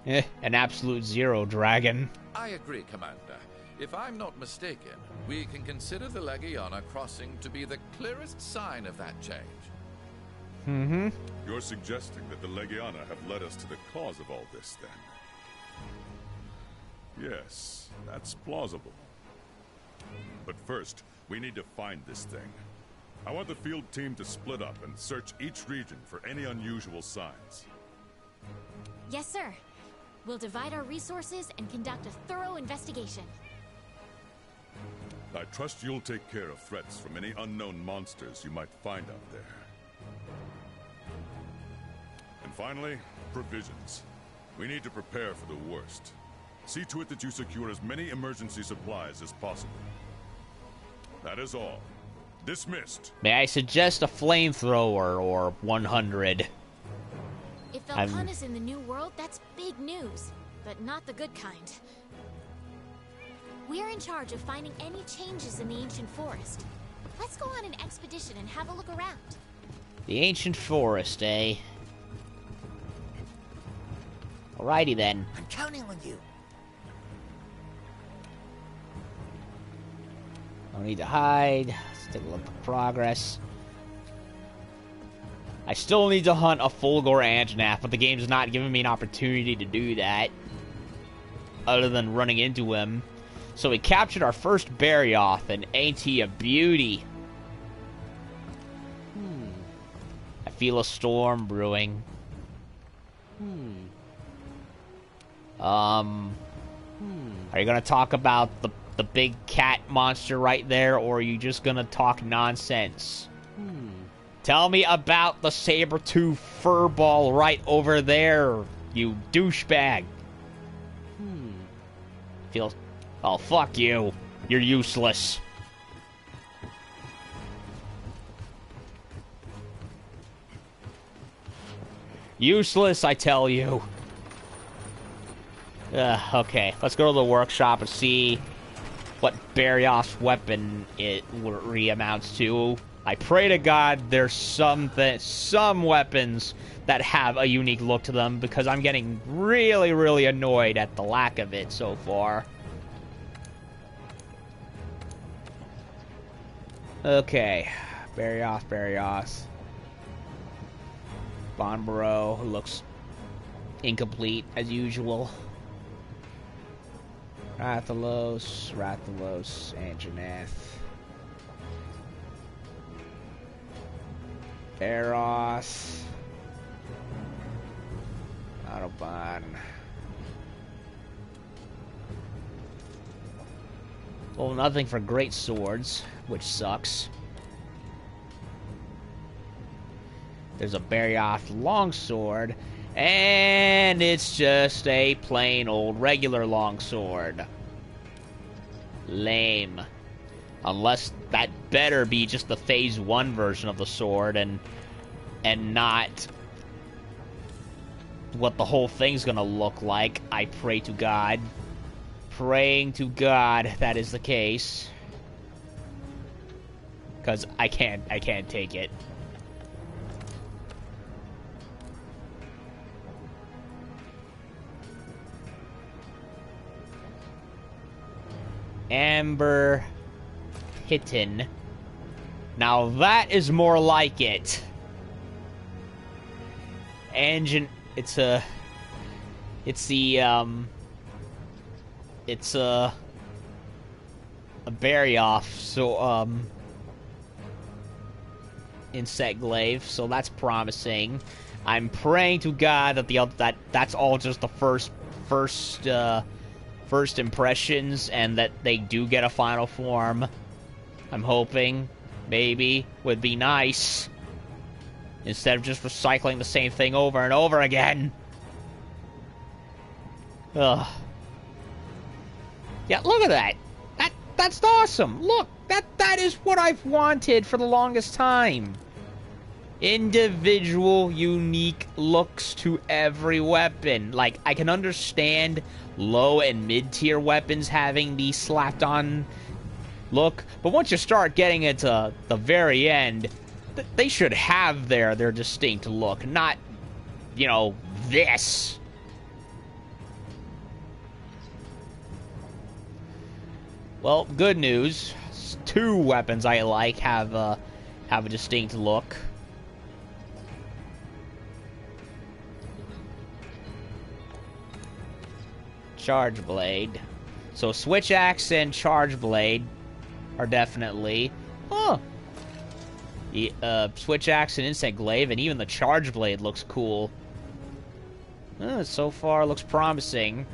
An absolute zero dragon. I agree, Commander. If I'm not mistaken, we can consider the Legiana crossing to be the clearest sign of that change. Mm-hmm. You're suggesting that the Legiana have led us to the cause of all this, then? Yes, that's plausible. But first, we need to find this thing. I want the field team to split up and search each region for any unusual signs. Yes, sir. We'll divide our resources and conduct a thorough investigation. I trust you'll take care of threats from any unknown monsters you might find out there. And finally, provisions. We need to prepare for the worst. See to it that you secure as many emergency supplies as possible. That is all. Dismissed. May I suggest a flamethrower or 100? If Velkana's in the New World, that's big news, but not the good kind. We're in charge of finding any changes in the ancient forest. Let's go on an expedition and have a look around. The ancient forest, eh? Alrighty then. I'm counting on you. No need to hide. Let's take a look at progress. I still need to hunt a Fulgor Anjanath, but the game's not giving me an opportunity to do that. Other than running into him. So we captured our first Barioth, and ain't he a beauty? I feel a storm brewing. Are you gonna talk about the big cat monster right there, or are you just gonna talk nonsense? Tell me about the Saber-Tusk furball right over there, you douchebag. Feels... Oh, fuck you. You're useless. Useless, I tell you. Okay, let's go to the workshop and see what Barioth's weapon it re-amounts to. I pray to God there's some weapons that have a unique look to them, because I'm getting really, really annoyed at the lack of it so far. Okay, Barioth. Bonbaro, who looks incomplete, as usual. Rathalos, Anjanath. Barioth. Autobahn. Well, nothing for great swords, which sucks. There's a Barioth longsword, and it's just a plain old regular longsword. Lame. Unless that better be just the Phase 1 version of the sword, and not what the whole thing's gonna look like. I pray to God. Praying to God that is the case. Because I can't take it. Amber Hitten. Now that is more like it. Engine. It's a Barioth, so insect glaive, so that's promising. I'm praying to God that that's all just the first impressions, and that they do get a final form. I'm hoping, maybe, would be nice. Instead of just recycling the same thing over and over again. Ugh. Yeah, look at that. That's awesome. Look, that is what I've wanted for the longest time. Individual, unique looks to every weapon. Like, I can understand low and mid-tier weapons having the slapped-on look, but once you start getting it to the very end, they should have their distinct look, not, you know, this. Well, good news. 2 weapons I like have a distinct look. Charge blade. So switch axe and charge blade are definitely. Huh. The switch axe and insect glaive, and even the charge blade looks cool. So far looks promising.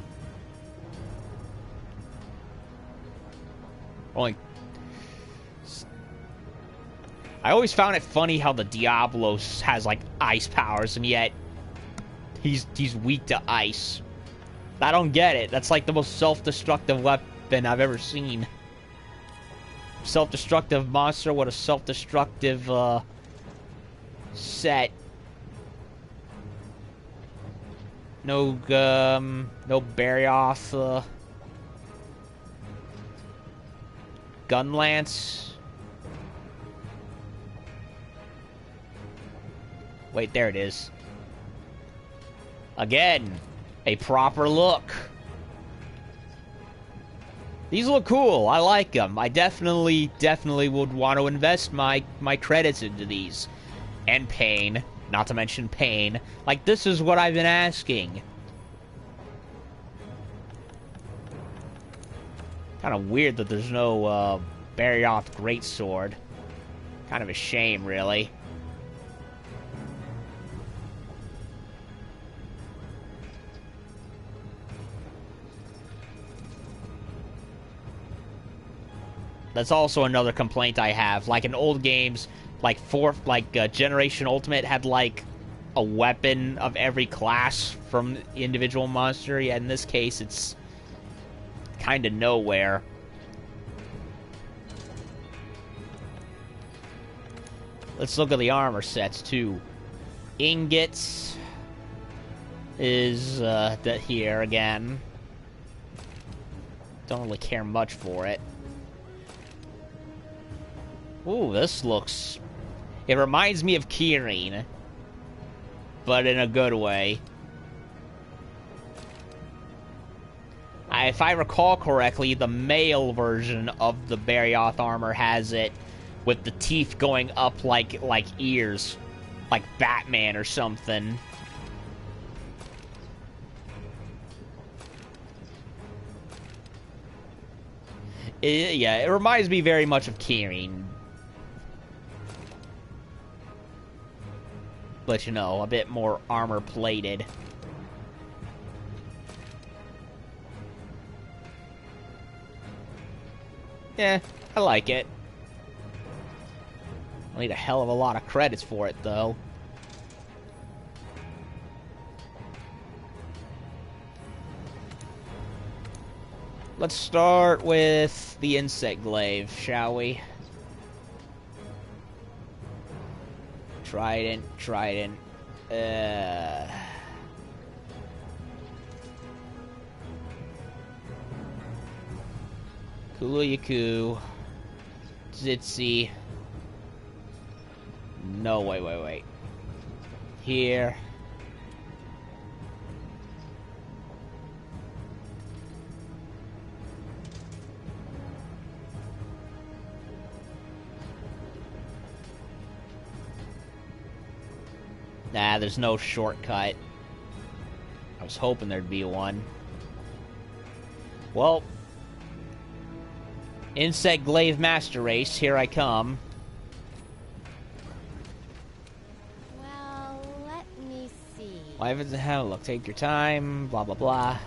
I always found it funny how the Diablos has like ice powers, and yet he's weak to ice. I don't get it. That's like the most self-destructive weapon I've ever seen. Self-destructive monster with a self-destructive set. No Barioth gun lance. Wait, there it is. Again, a proper look. These look cool. I like them. I definitely would want to invest my credits into these. And pain. Not to mention pain. Like, this is what I've been asking. Kind of weird that there's no Barioth greatsword. Kind of a shame, really. That's also another complaint I have. Like in old games, like Generation Ultimate had like a weapon of every class from the individual monster. Yeah, in this case, it's kind of nowhere. Let's look at the armor sets too. Ingots is here again. Don't really care much for it. Ooh, this looks... It reminds me of Kirin, but in a good way. If I recall correctly, the male version of the Barioth armor has it with the teeth going up like ears, like Batman or something. Yeah, it reminds me very much of Keyring. But, you know, a bit more armor-plated. Yeah, I like it. I need a hell of a lot of credits for it, though. Let's start with the insect glaive, shall we? Trident. Kuluyaku. Zitzi. No, wait. Here. Nah, there's no shortcut. I was hoping there'd be one. Well, Insect Glaive Master Race, here I come. Well, let me see. Wyverns in hell, look, take your time, blah blah blah.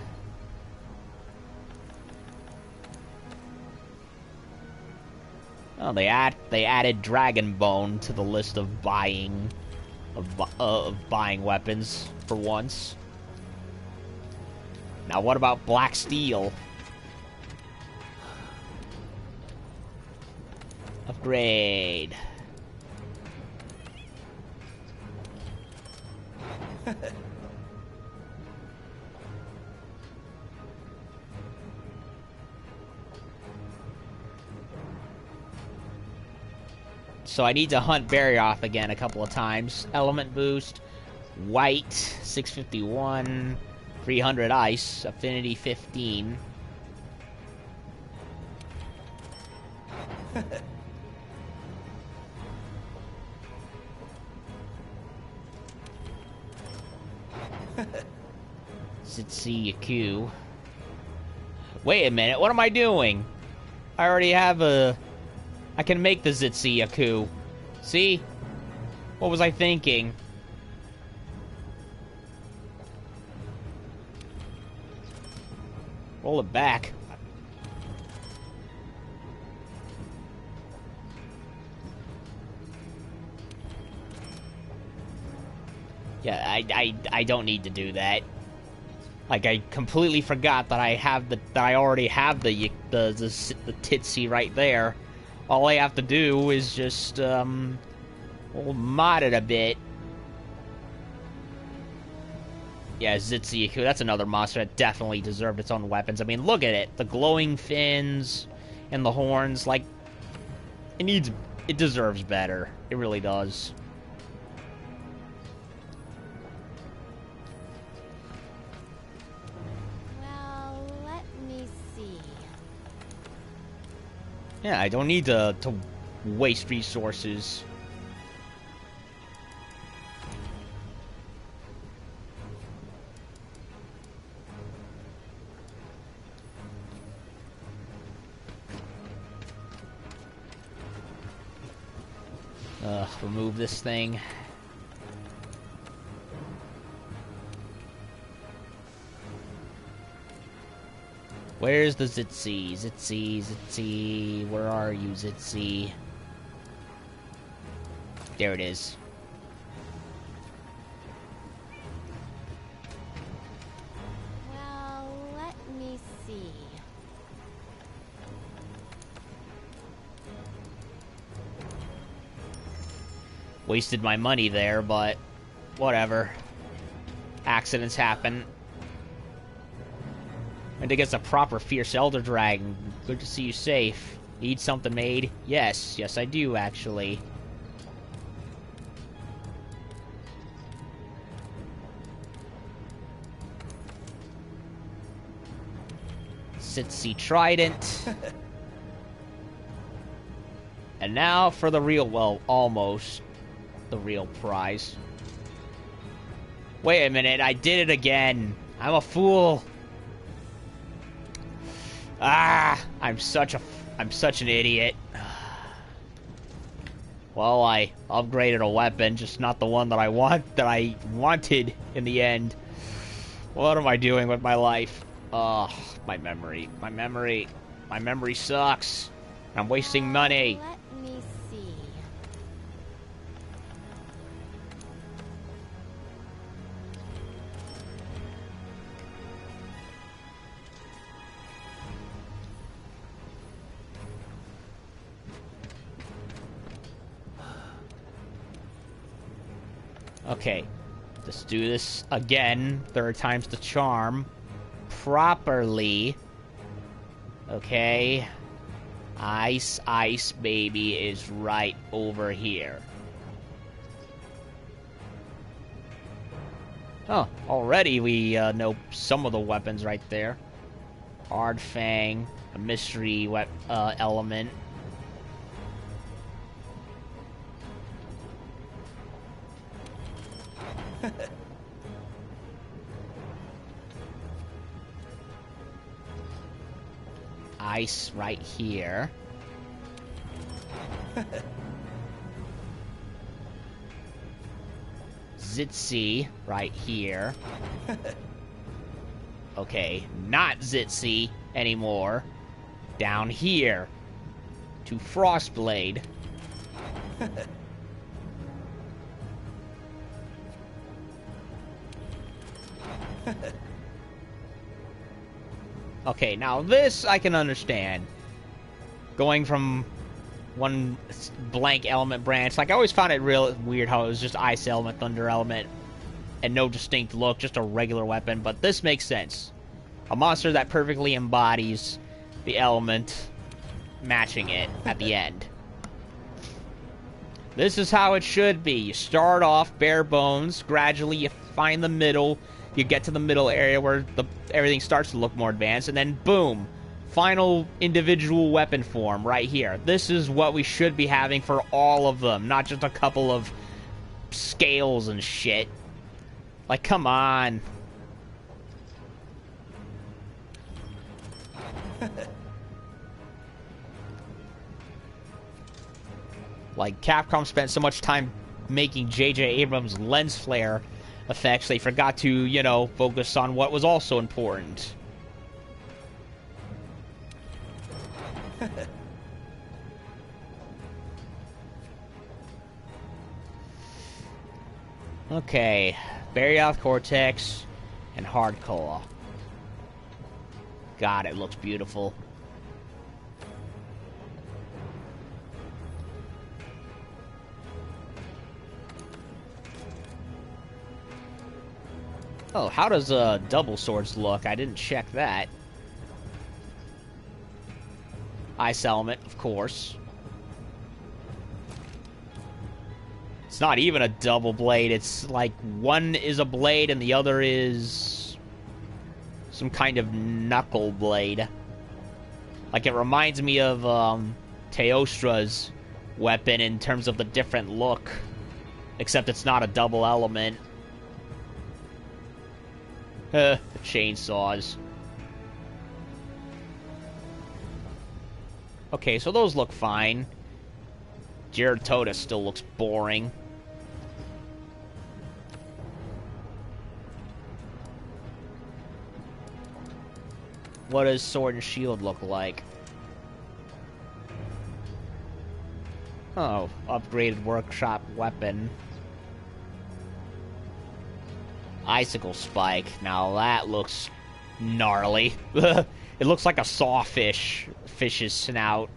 Oh, they added Dragon Bone to the list of buying weapons for once. Now what about Black Steel? Upgrade. So I need to hunt Barioth again a couple of times. Element boost, white, 651, 300 ice, affinity 15. Zitzi Yaku. Wait a minute, what am I doing? I already have a... I can make the Zitzi Yaku. See? What was I thinking? Roll it back. Yeah, I don't need to do that. Like, I completely forgot that I already have the Titsy right there. All I have to do is just we'll mod it a bit. Yeah, Zitzi Yaku, that's another monster that definitely deserved its own weapons. I mean, look at it. The glowing fins and the horns, like, it deserves better. It really does. Well, let me see. Yeah, I don't need to waste resources. Remove this thing. Where's the Zitzi? Zitzi. Where are you, Zitzi? There it is. Well, let me see. Wasted my money there, but whatever. Accidents happen. And to get a proper Fierce Elder Dragon. Good to see you safe. Need something made? Yes, I do, actually. Zitzi Trident. And now for the real, well, almost the real prize. Wait a minute, I did it again. I'm a fool. Ah, I'm such a I'm such an idiot. Well, I upgraded a weapon, just not the one that I wanted in the end. What am I doing with my life? Oh, my memory sucks. I'm wasting money. Let me see. Okay, let's do this again. Third time's the charm. Properly. Okay. Ice baby is right over here. Oh, already we know some of the weapons right there. Hard Fang, a mystery element. Ice right here. Zitsy right here. Okay, not Zitsy anymore. Down here to Frostblade. Okay, now this I can understand. Going from one blank element branch. Like, I always found it real weird how it was just ice element, thunder element, and no distinct look, just a regular weapon. But this makes sense. A monster that perfectly embodies the element, matching it at the end. This is how it should be. You start off bare bones, gradually you find the middle, you get to the middle area where everything starts to look more advanced, and then boom, final individual weapon form right here. This is what we should be having for all of them, not just a couple of scales and shit. Like, come on. Like, Capcom spent so much time making J.J. Abrams' lens flare effects, they forgot to, you know, focus on what was also important. Okay, Barioth, Cortex, and Hardcore. God, it looks beautiful. Oh, how does double swords look? I didn't check that. Ice element, of course. It's not even a double blade. It's like one is a blade and the other is some kind of knuckle blade. Like, it reminds me of Teostra's weapon in terms of the different look. Except it's not a double element. The chainsaws. Okay, so those look fine. Gyarados still looks boring. What does Sword and Shield look like? Oh, upgraded workshop weapon. Icicle Spike. Now that looks gnarly. It looks like a fish's snout.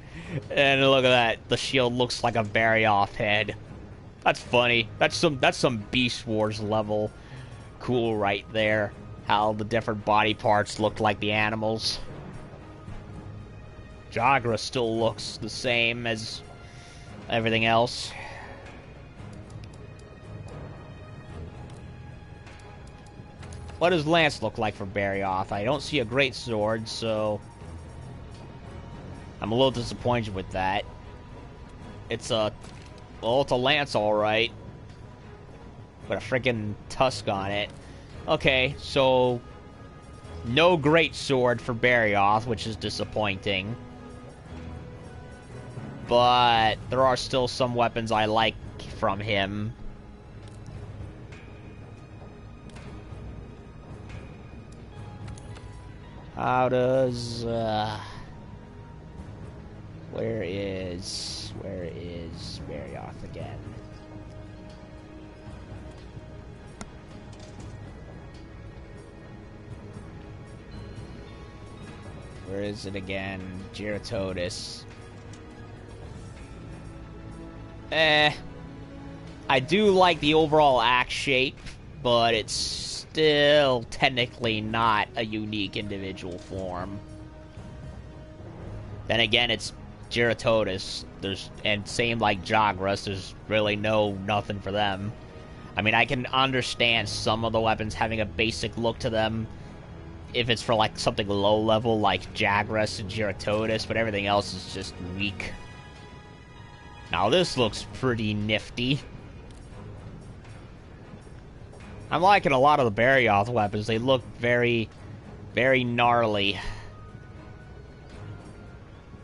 And look at that. The shield looks like a Barioth head. That's funny. That's some Beast Wars level cool right there. How the different body parts look like the animals. Jagra still looks the same as everything else. What does Lance look like for Barioth? I don't see a great sword, so I'm a little disappointed with that. It's a Lance, alright. With a freaking tusk on it. Okay, so no great sword for Barioth, which is disappointing. but there are still some weapons I like from him. How does, where is Barioth again? Where is it again? Saber-Tusk. I do like the overall axe shape, but it's still technically not a unique individual form. Then again, it's Saber-Tusk. And same like Jagras, there's really nothing for them. I mean, I can understand some of the weapons having a basic look to them if it's for like something low level like Jagras and Saber-Tusk, but everything else is just weak. Now this looks pretty nifty. I'm liking a lot of the Barioth weapons. They look very, very gnarly.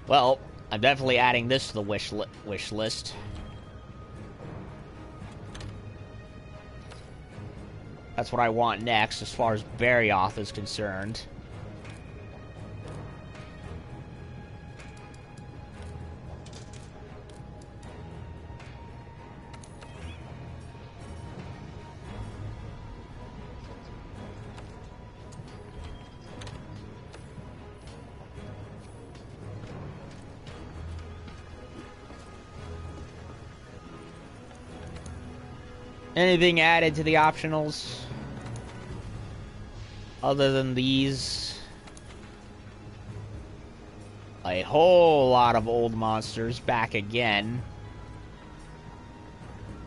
Well, I'm definitely adding this to the wish list. That's what I want next, as far as Barioth is concerned. Anything added to the optionals? Other than these? A whole lot of old monsters back again.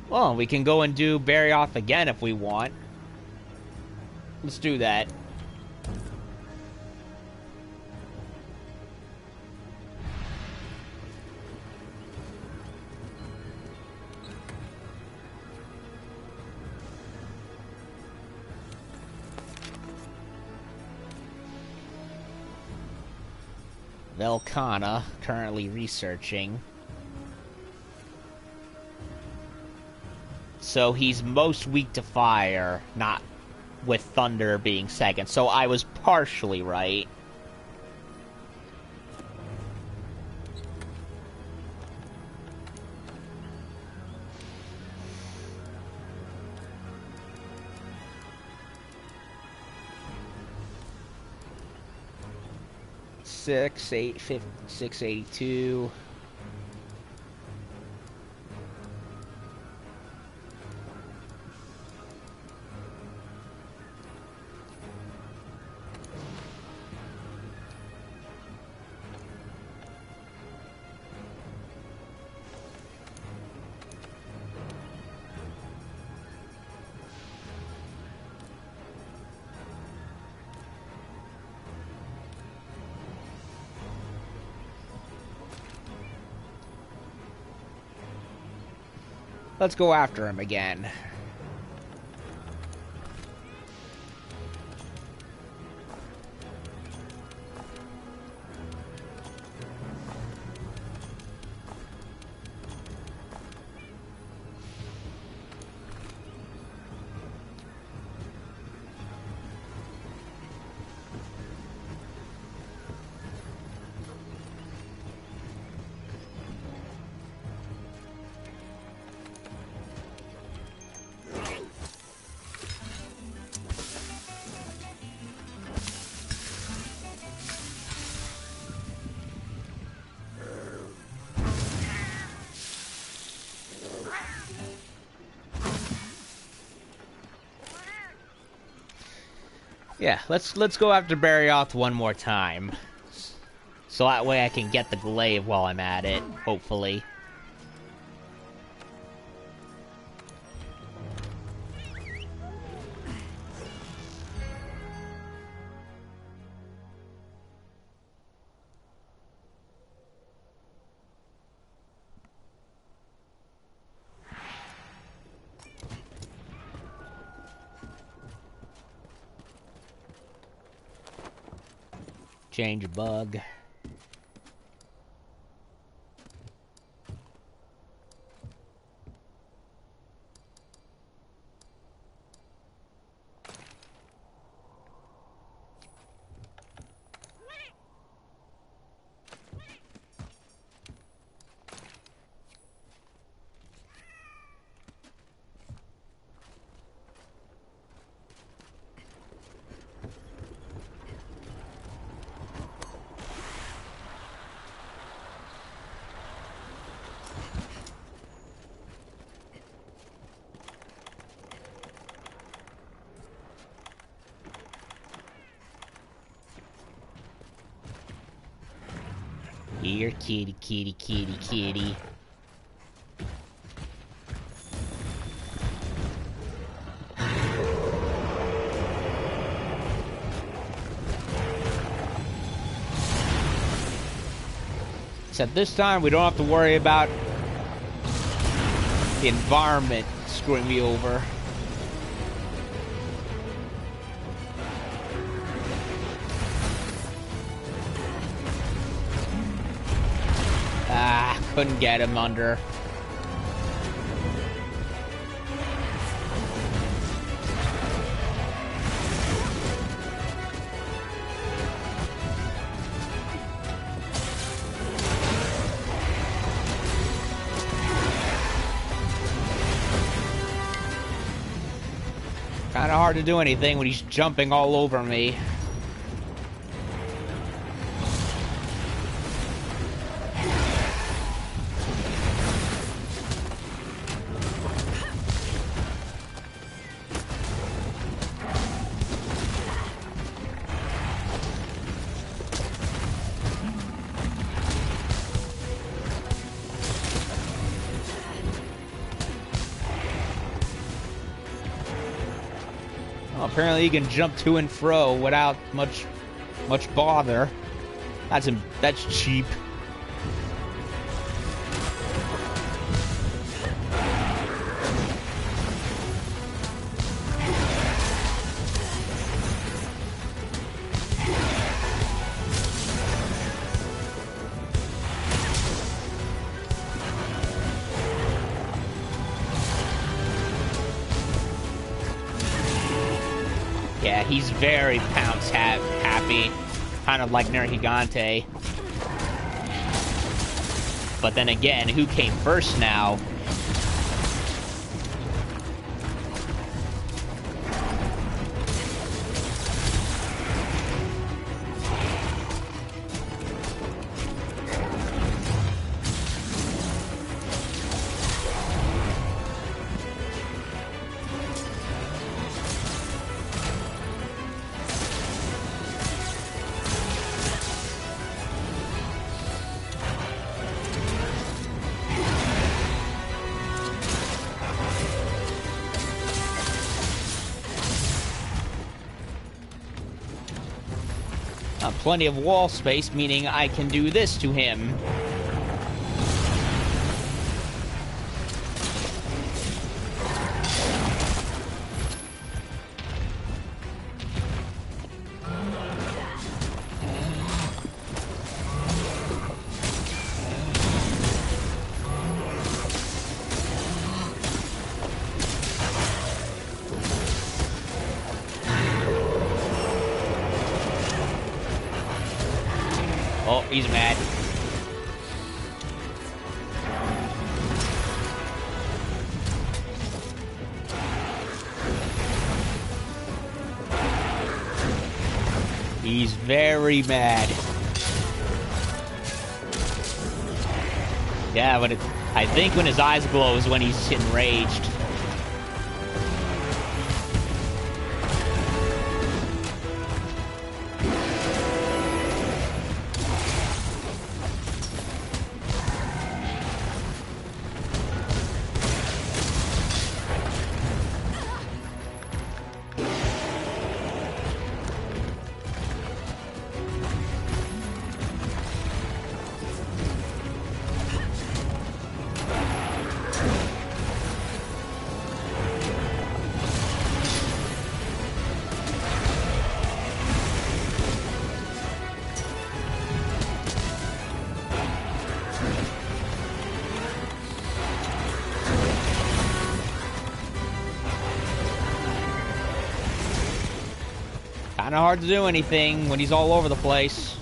Well, we can go and do Barioth again if we want. Let's do that. Velkhana, currently researching. So he's most weak to fire, not with thunder being second. So I was partially right. Six, 682. Let's go after him again. Yeah, let's go after Barioth one more time. So that way I can get the glaive while I'm at it, hopefully. Change bug. Here, kitty, kitty, kitty, kitty. Except this time, we don't have to worry about the environment screwing me over. Ah, couldn't get him under. Kinda hard to do anything when he's jumping all over me. Apparently, he can jump to and fro without much bother. That's cheap. Yeah, he's very pounce happy, kind of like Nergigante. But then again, who came first now? Plenty of wall space, meaning I can do this to him. Oh, he's mad. He's very mad. Yeah, but I think when his eyes glow is when he's enraged. Kinda hard to do anything when he's all over the place.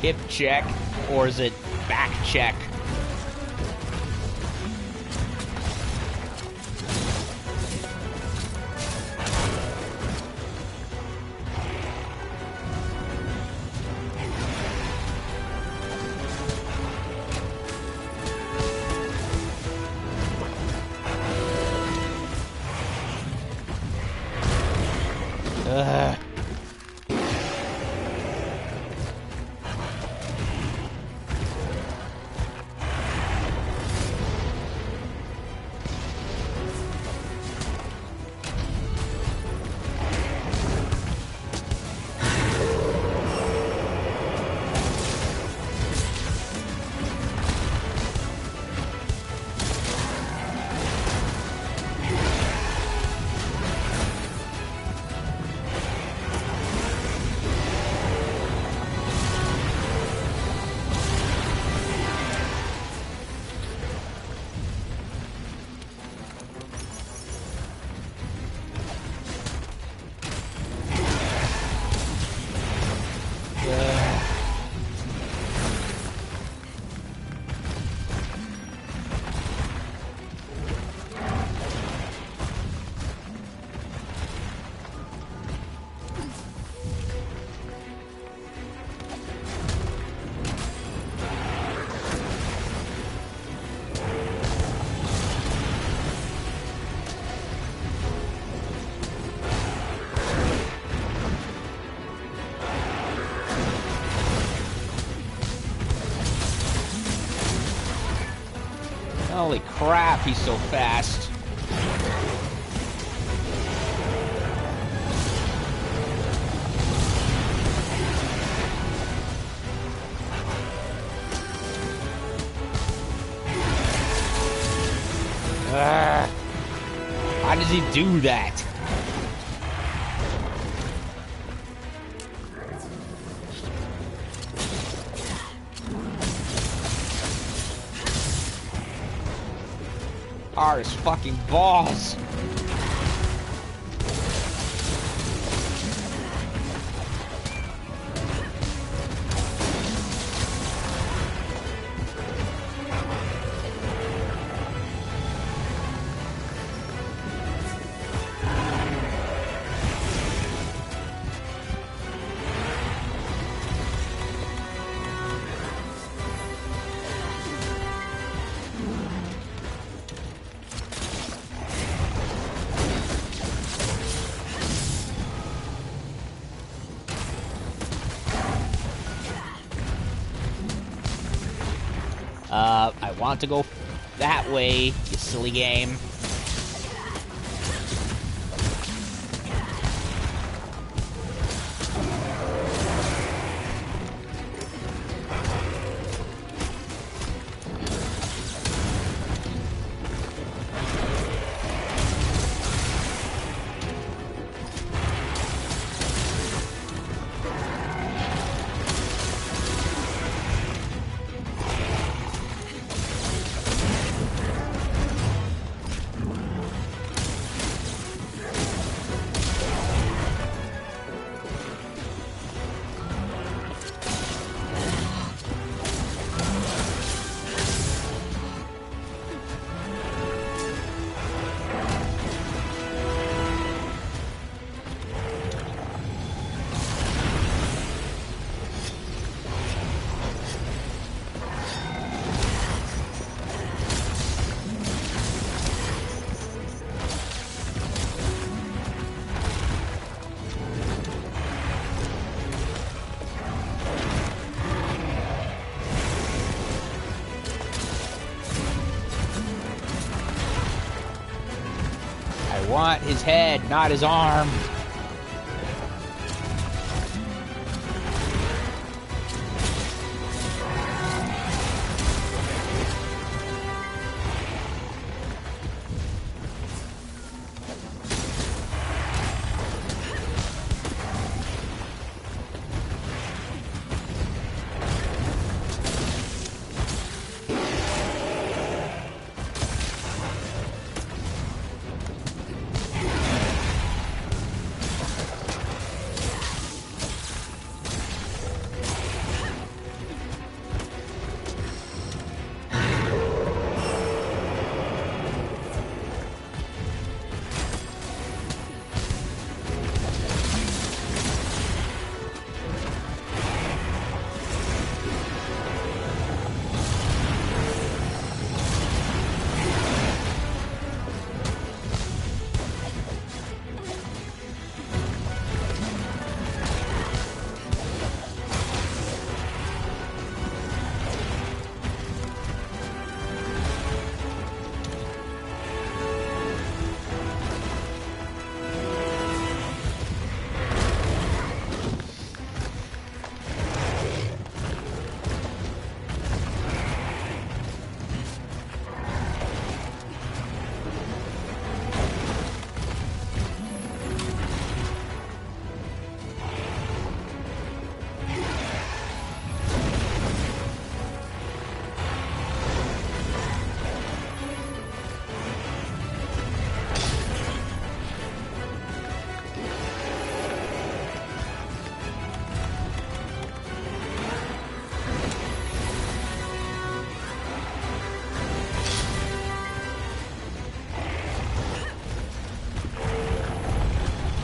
hip check, or is it back check? Ugh. Holy crap, he's so fast. How does he do that? Hard as fucking balls. I want to go that way, you silly game. I want his head, not his arm.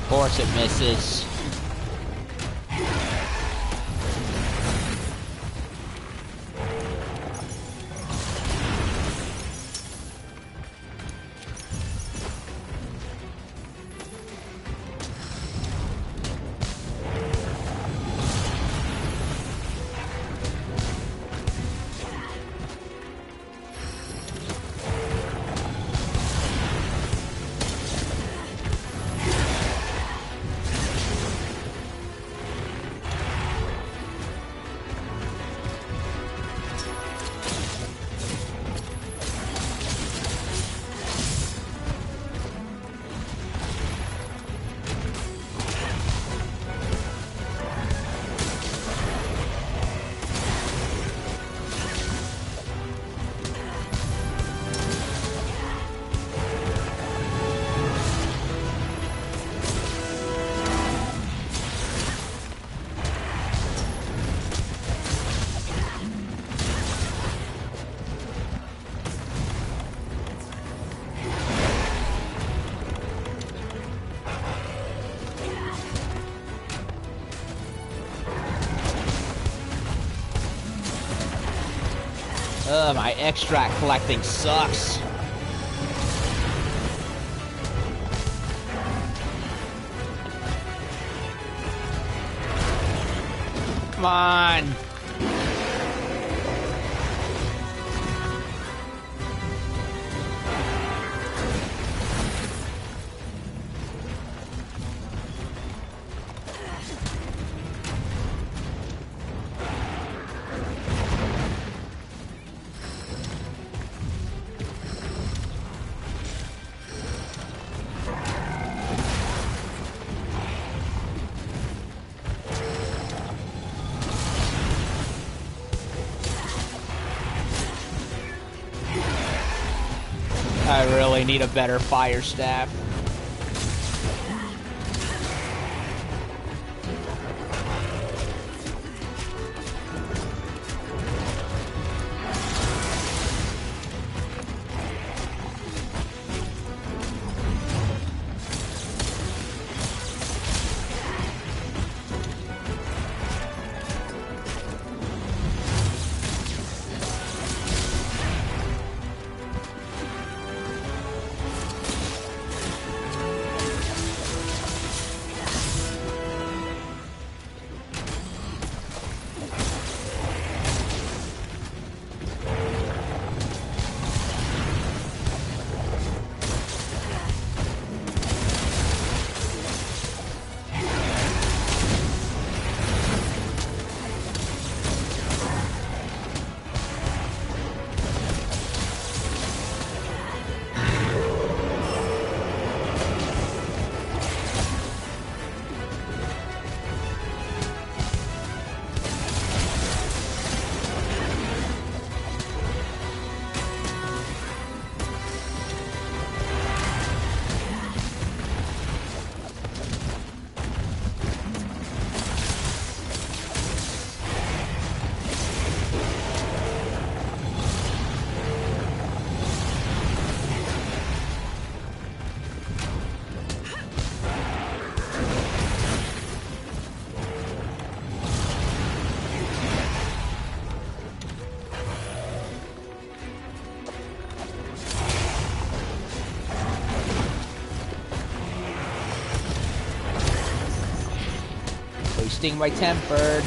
course it misses. My extract collecting sucks. Come on. I really need a better fire staff. Wasting my tempered.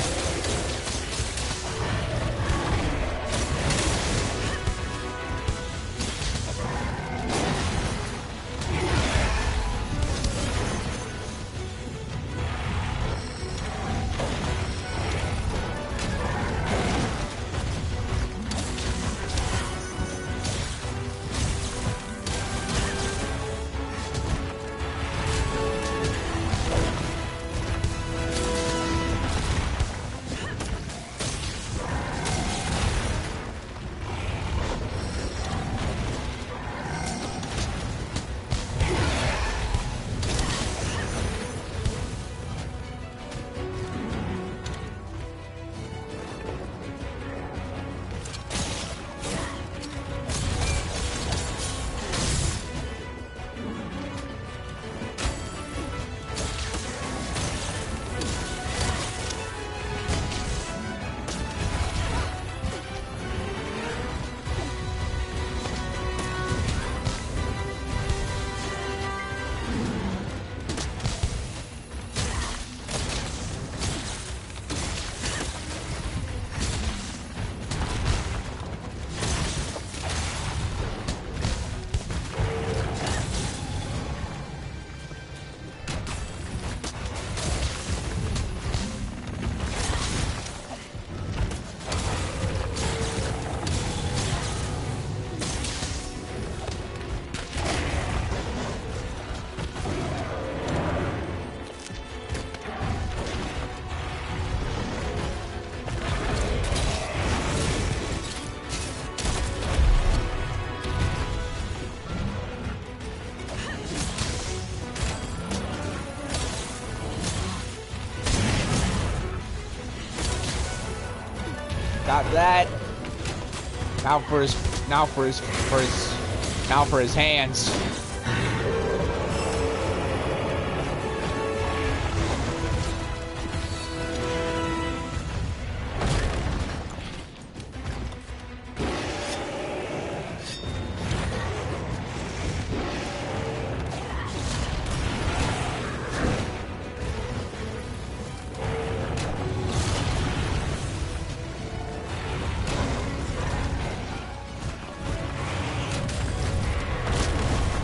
Got that. Now for his hands.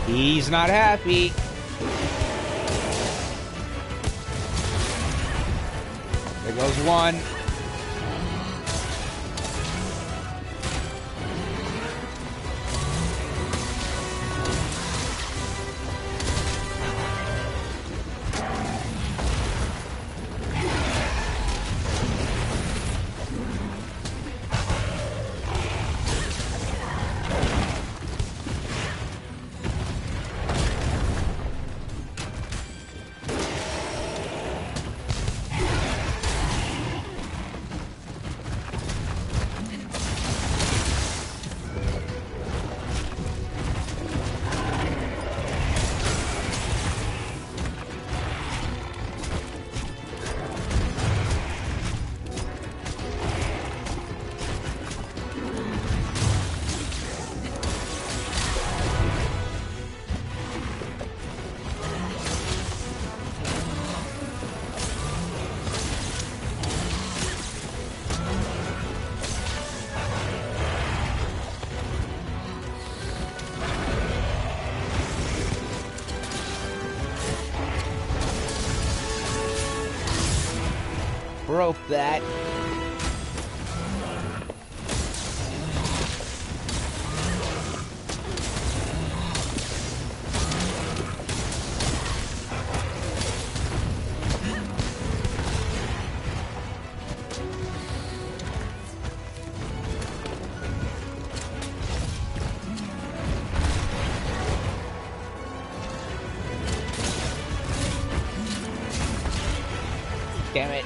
He's not happy. There goes one. Broke that. Damn it.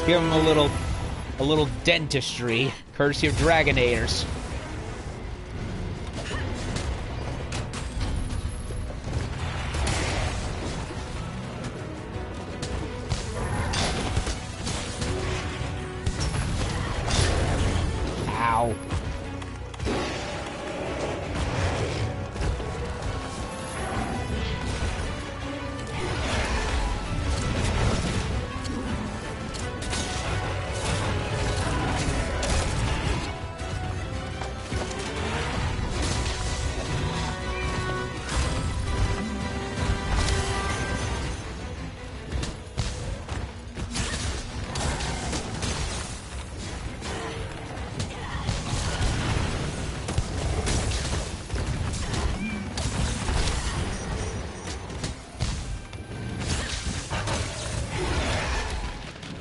Give him a little dentistry, courtesy of Dragonators. Ow.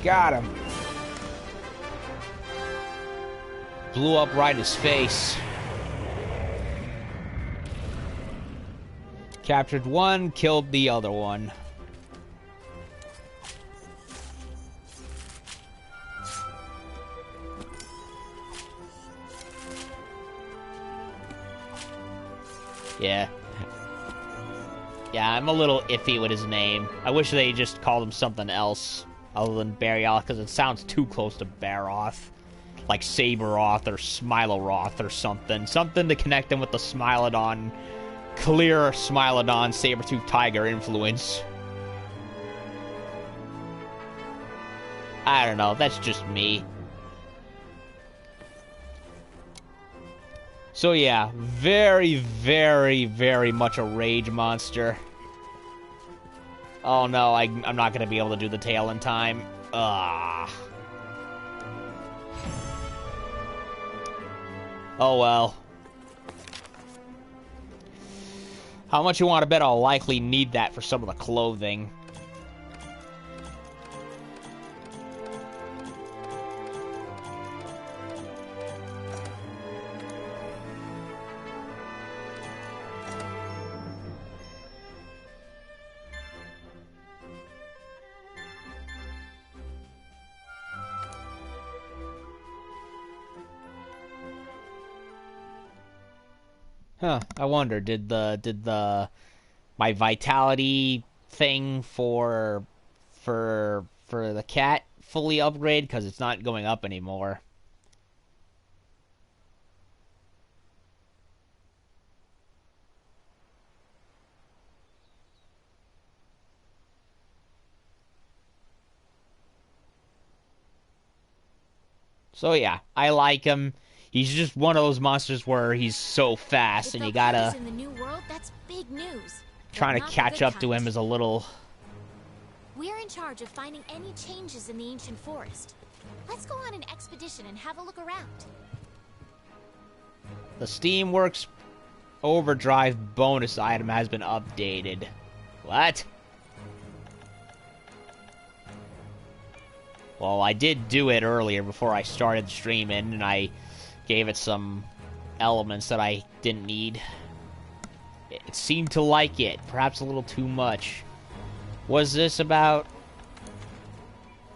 Got him. Blew up right in his face. Captured one, killed the other one. Yeah. Yeah, I'm a little iffy with his name. I wish they just called him something else other than Barioth, because it sounds too close to Barioth. Like Saber-Roth or Smiloroth or something. Something to connect him with the Smilodon, clear Smilodon saber-tooth tiger influence. I don't know, that's just me. So yeah, very, very, very much a rage monster. Oh no, I'm not gonna be able to do the tail in time. Ah. Oh well. How much you want to bet I'll likely need that for some of the clothing? Huh, I wonder, did my vitality thing for the cat fully upgrade? Because it's not going up anymore. So yeah, I like him. He's just one of those monsters where he's so fast, and you gotta... in the new world, that's big news. Trying to catch up to him is a little... We're in charge of finding any changes in the ancient forest. Let's go on an expedition and have a look around. The Steamworks Overdrive bonus item has been updated. What? Well, I did do it earlier before I started streaming, and I gave it some elements that I didn't need. It seemed to like it, perhaps a little too much. Was this about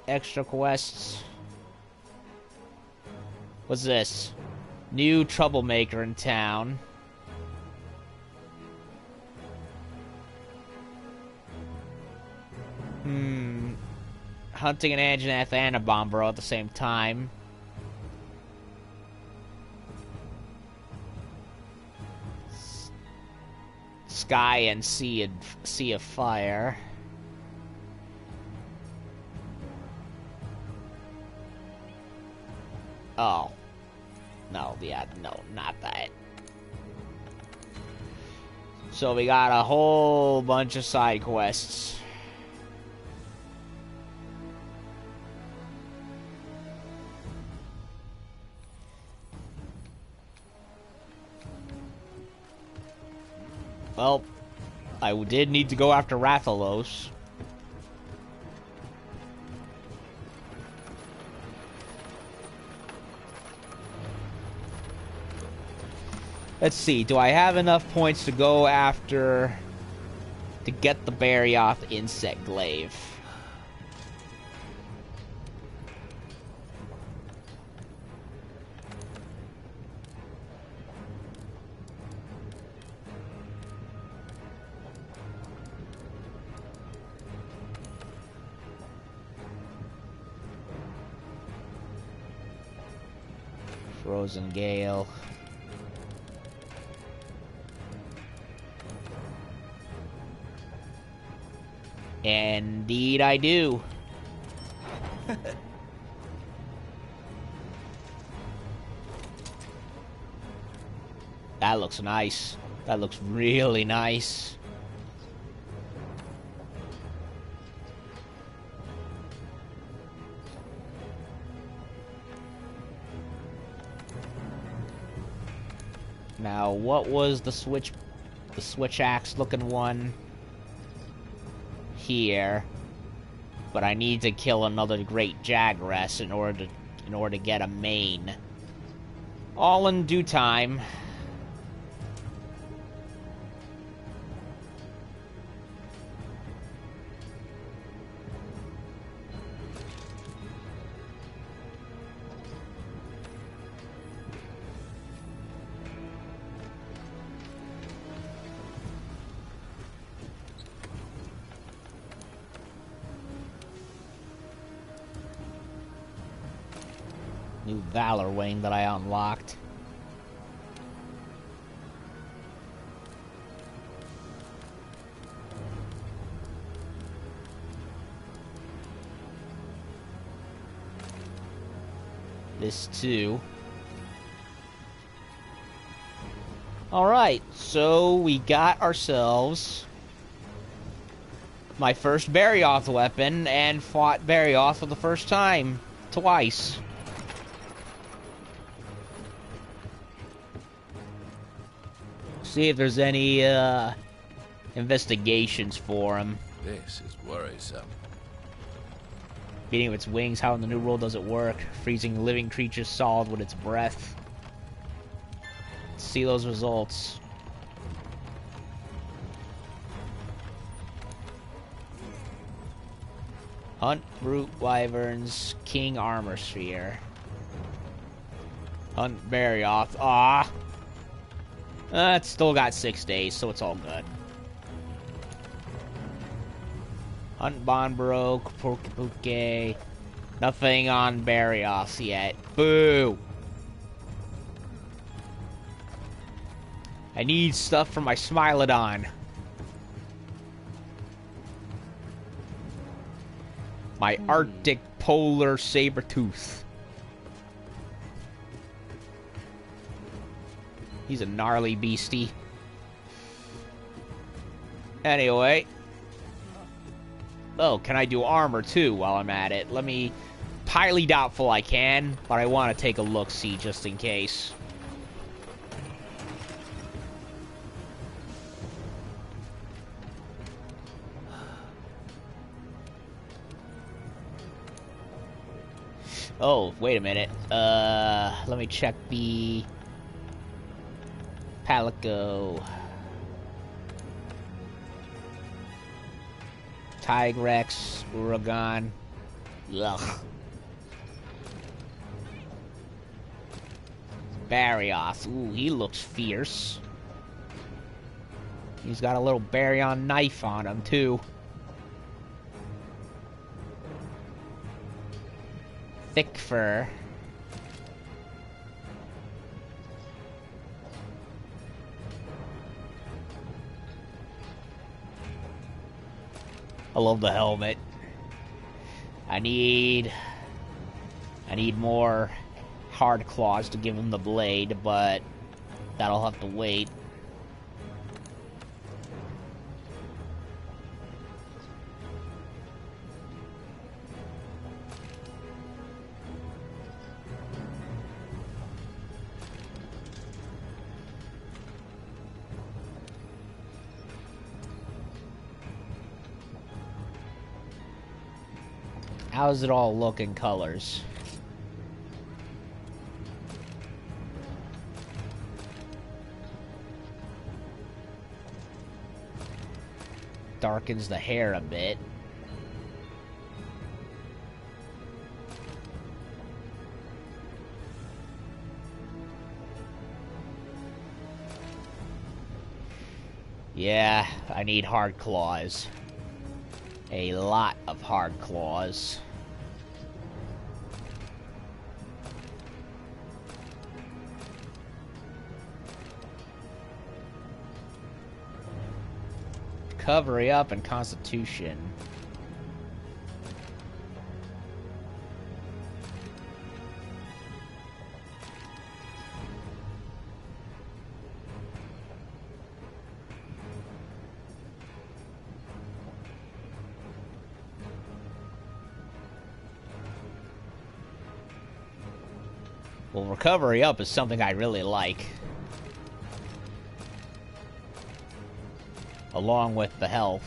extra quests? What's this? New troublemaker in town. Hunting an Anjanath and a Bombro at the same time. Sky and Sea of Fire. Oh. No, yeah, no, not that. So we got a whole bunch of side quests. Well, I did need to go after Rathalos. Let's see, do I have enough points to go after... to get the Barioth insect glaive? Frozen Gale. Indeed I do. That looks nice. That looks really nice. Now, what was the switch axe looking one? Here. But I need to kill another great Jagress in order to get a main. All in due time. New Valor wing that I unlocked. This too. Alright, so we got ourselves my first Barioth weapon and fought Barioth for the first time. Twice. See if there's any investigations for him. This is worrisome. Beating of its wings, how in the New World does it work? Freezing living creatures solid with its breath. Let's see those results. Hunt brute wyverns, king armor sphere. Hunt Barioth. Ah, it's still got 6 days, so it's all good. Hunt Bonbro, Porkipuke. Nothing on Barioth yet. Boo! I need stuff for my Smilodon. My Arctic Polar Saber-Tooth. He's a gnarly beastie. Anyway. Oh, can I do armor too while I'm at it? Let me... Highly doubtful I can, but I want to take a look-see just in case. Oh, wait a minute. Let me check the... Palico. Tigrex, Uragan. Ugh. Barioth. Ooh, he looks fierce. He's got a little Baryon knife on him, too. Thick fur. I love the helmet. I need more hard claws to give him the blade, but that'll have to wait. How's it all look in colors? Darkens the hair a bit. Yeah, I need hard claws. A lot of hard claws. Recovery up and Constitution. Well, recovery up is something I really like. Along with the health.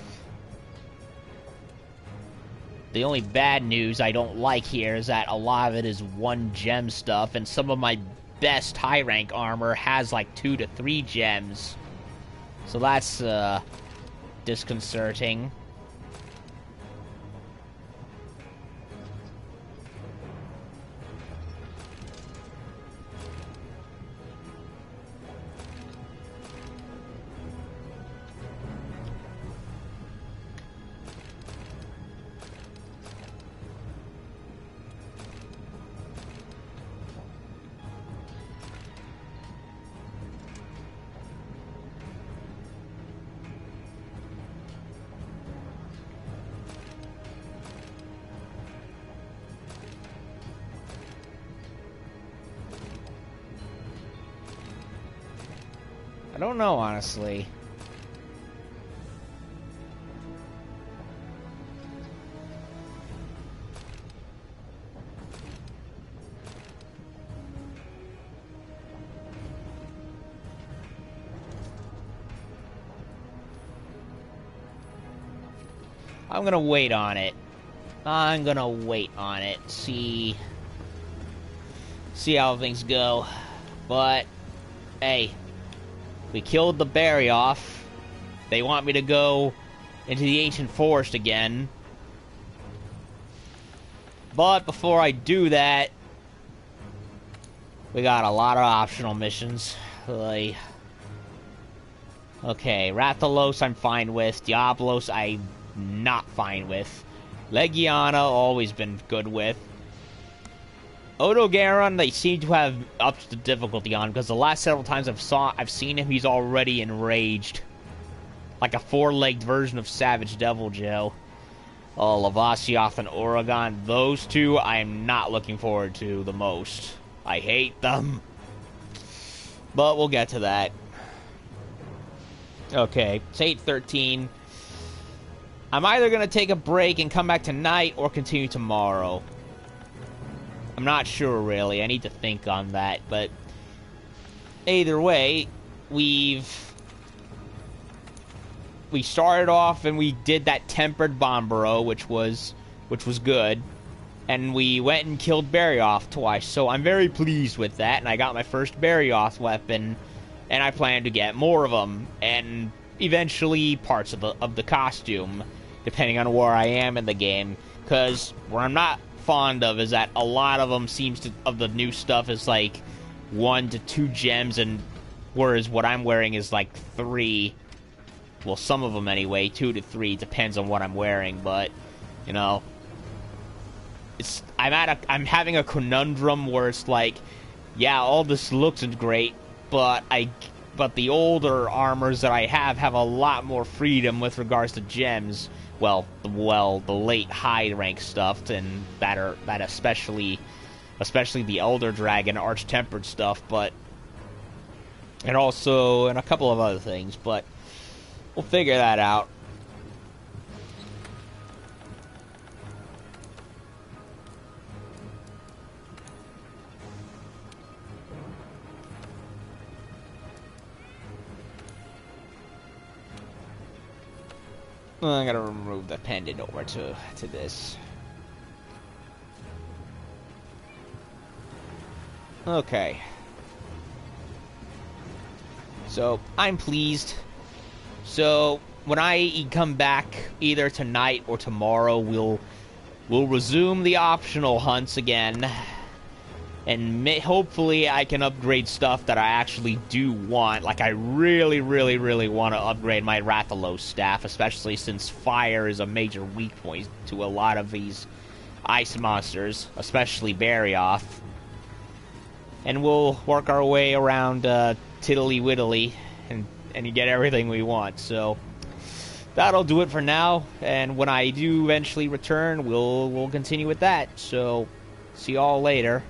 The only bad news I don't like here is that a lot of it is 1 gem stuff, and some of my best high rank armor has like 2 to 3 gems. So that's disconcerting. don't know, honestly. I'm gonna wait on it. I'm gonna wait on it. See how things go. But, hey, we killed the Barioth. They want me to go into the ancient forest again. But before I do that, we got a lot of optional missions. Like, okay, Rathalos I'm fine with. Diablos I'm not fine with. Legiana always been good with. Odogaron they seem to have upped the difficulty on, because the last several times I've seen him, he's already enraged. Like a four-legged version of Savage Devil Joe. Oh, Lavasioth and Oregon, those two I am not looking forward to the most. I hate them. But we'll get to that. Okay, it's 8:13. I'm either going to take a break and come back tonight or continue tomorrow. I'm not sure, really. I need to think on that, but either way, we started off and we did that tempered bomb burrow, which was good, and we went and killed Barioth twice. So I'm very pleased with that, and I got my first Barioth weapon, and I plan to get more of them, and eventually parts of the costume, depending on where I am in the game. Because where I'm not fond of is that a lot of them of the new stuff is like 1 to 2 gems, and whereas what I'm wearing is like 3. Well, some of them anyway, 2 to 3, depends on what I'm wearing. But you know, I'm having a conundrum where it's like, yeah, all this looks great, but the older armors that I have a lot more freedom with regards to gems. Well, the late high rank stuff, and that especially the Elder Dragon Arch Tempered stuff, and a couple of other things, but we'll figure that out. I'm gonna remove the pendant over to this. Okay. So, I'm pleased. So, when I come back, either tonight or tomorrow, we'll resume the optional hunts again. And hopefully I can upgrade stuff that I actually do want. Like, I really, really, really want to upgrade my Rathalos staff, especially since fire is a major weak point to a lot of these ice monsters, especially Barioth. And we'll work our way around Tiddly Widdly and get everything we want. So that'll do it for now, and when I do eventually return, we'll continue with that. So see y'all later.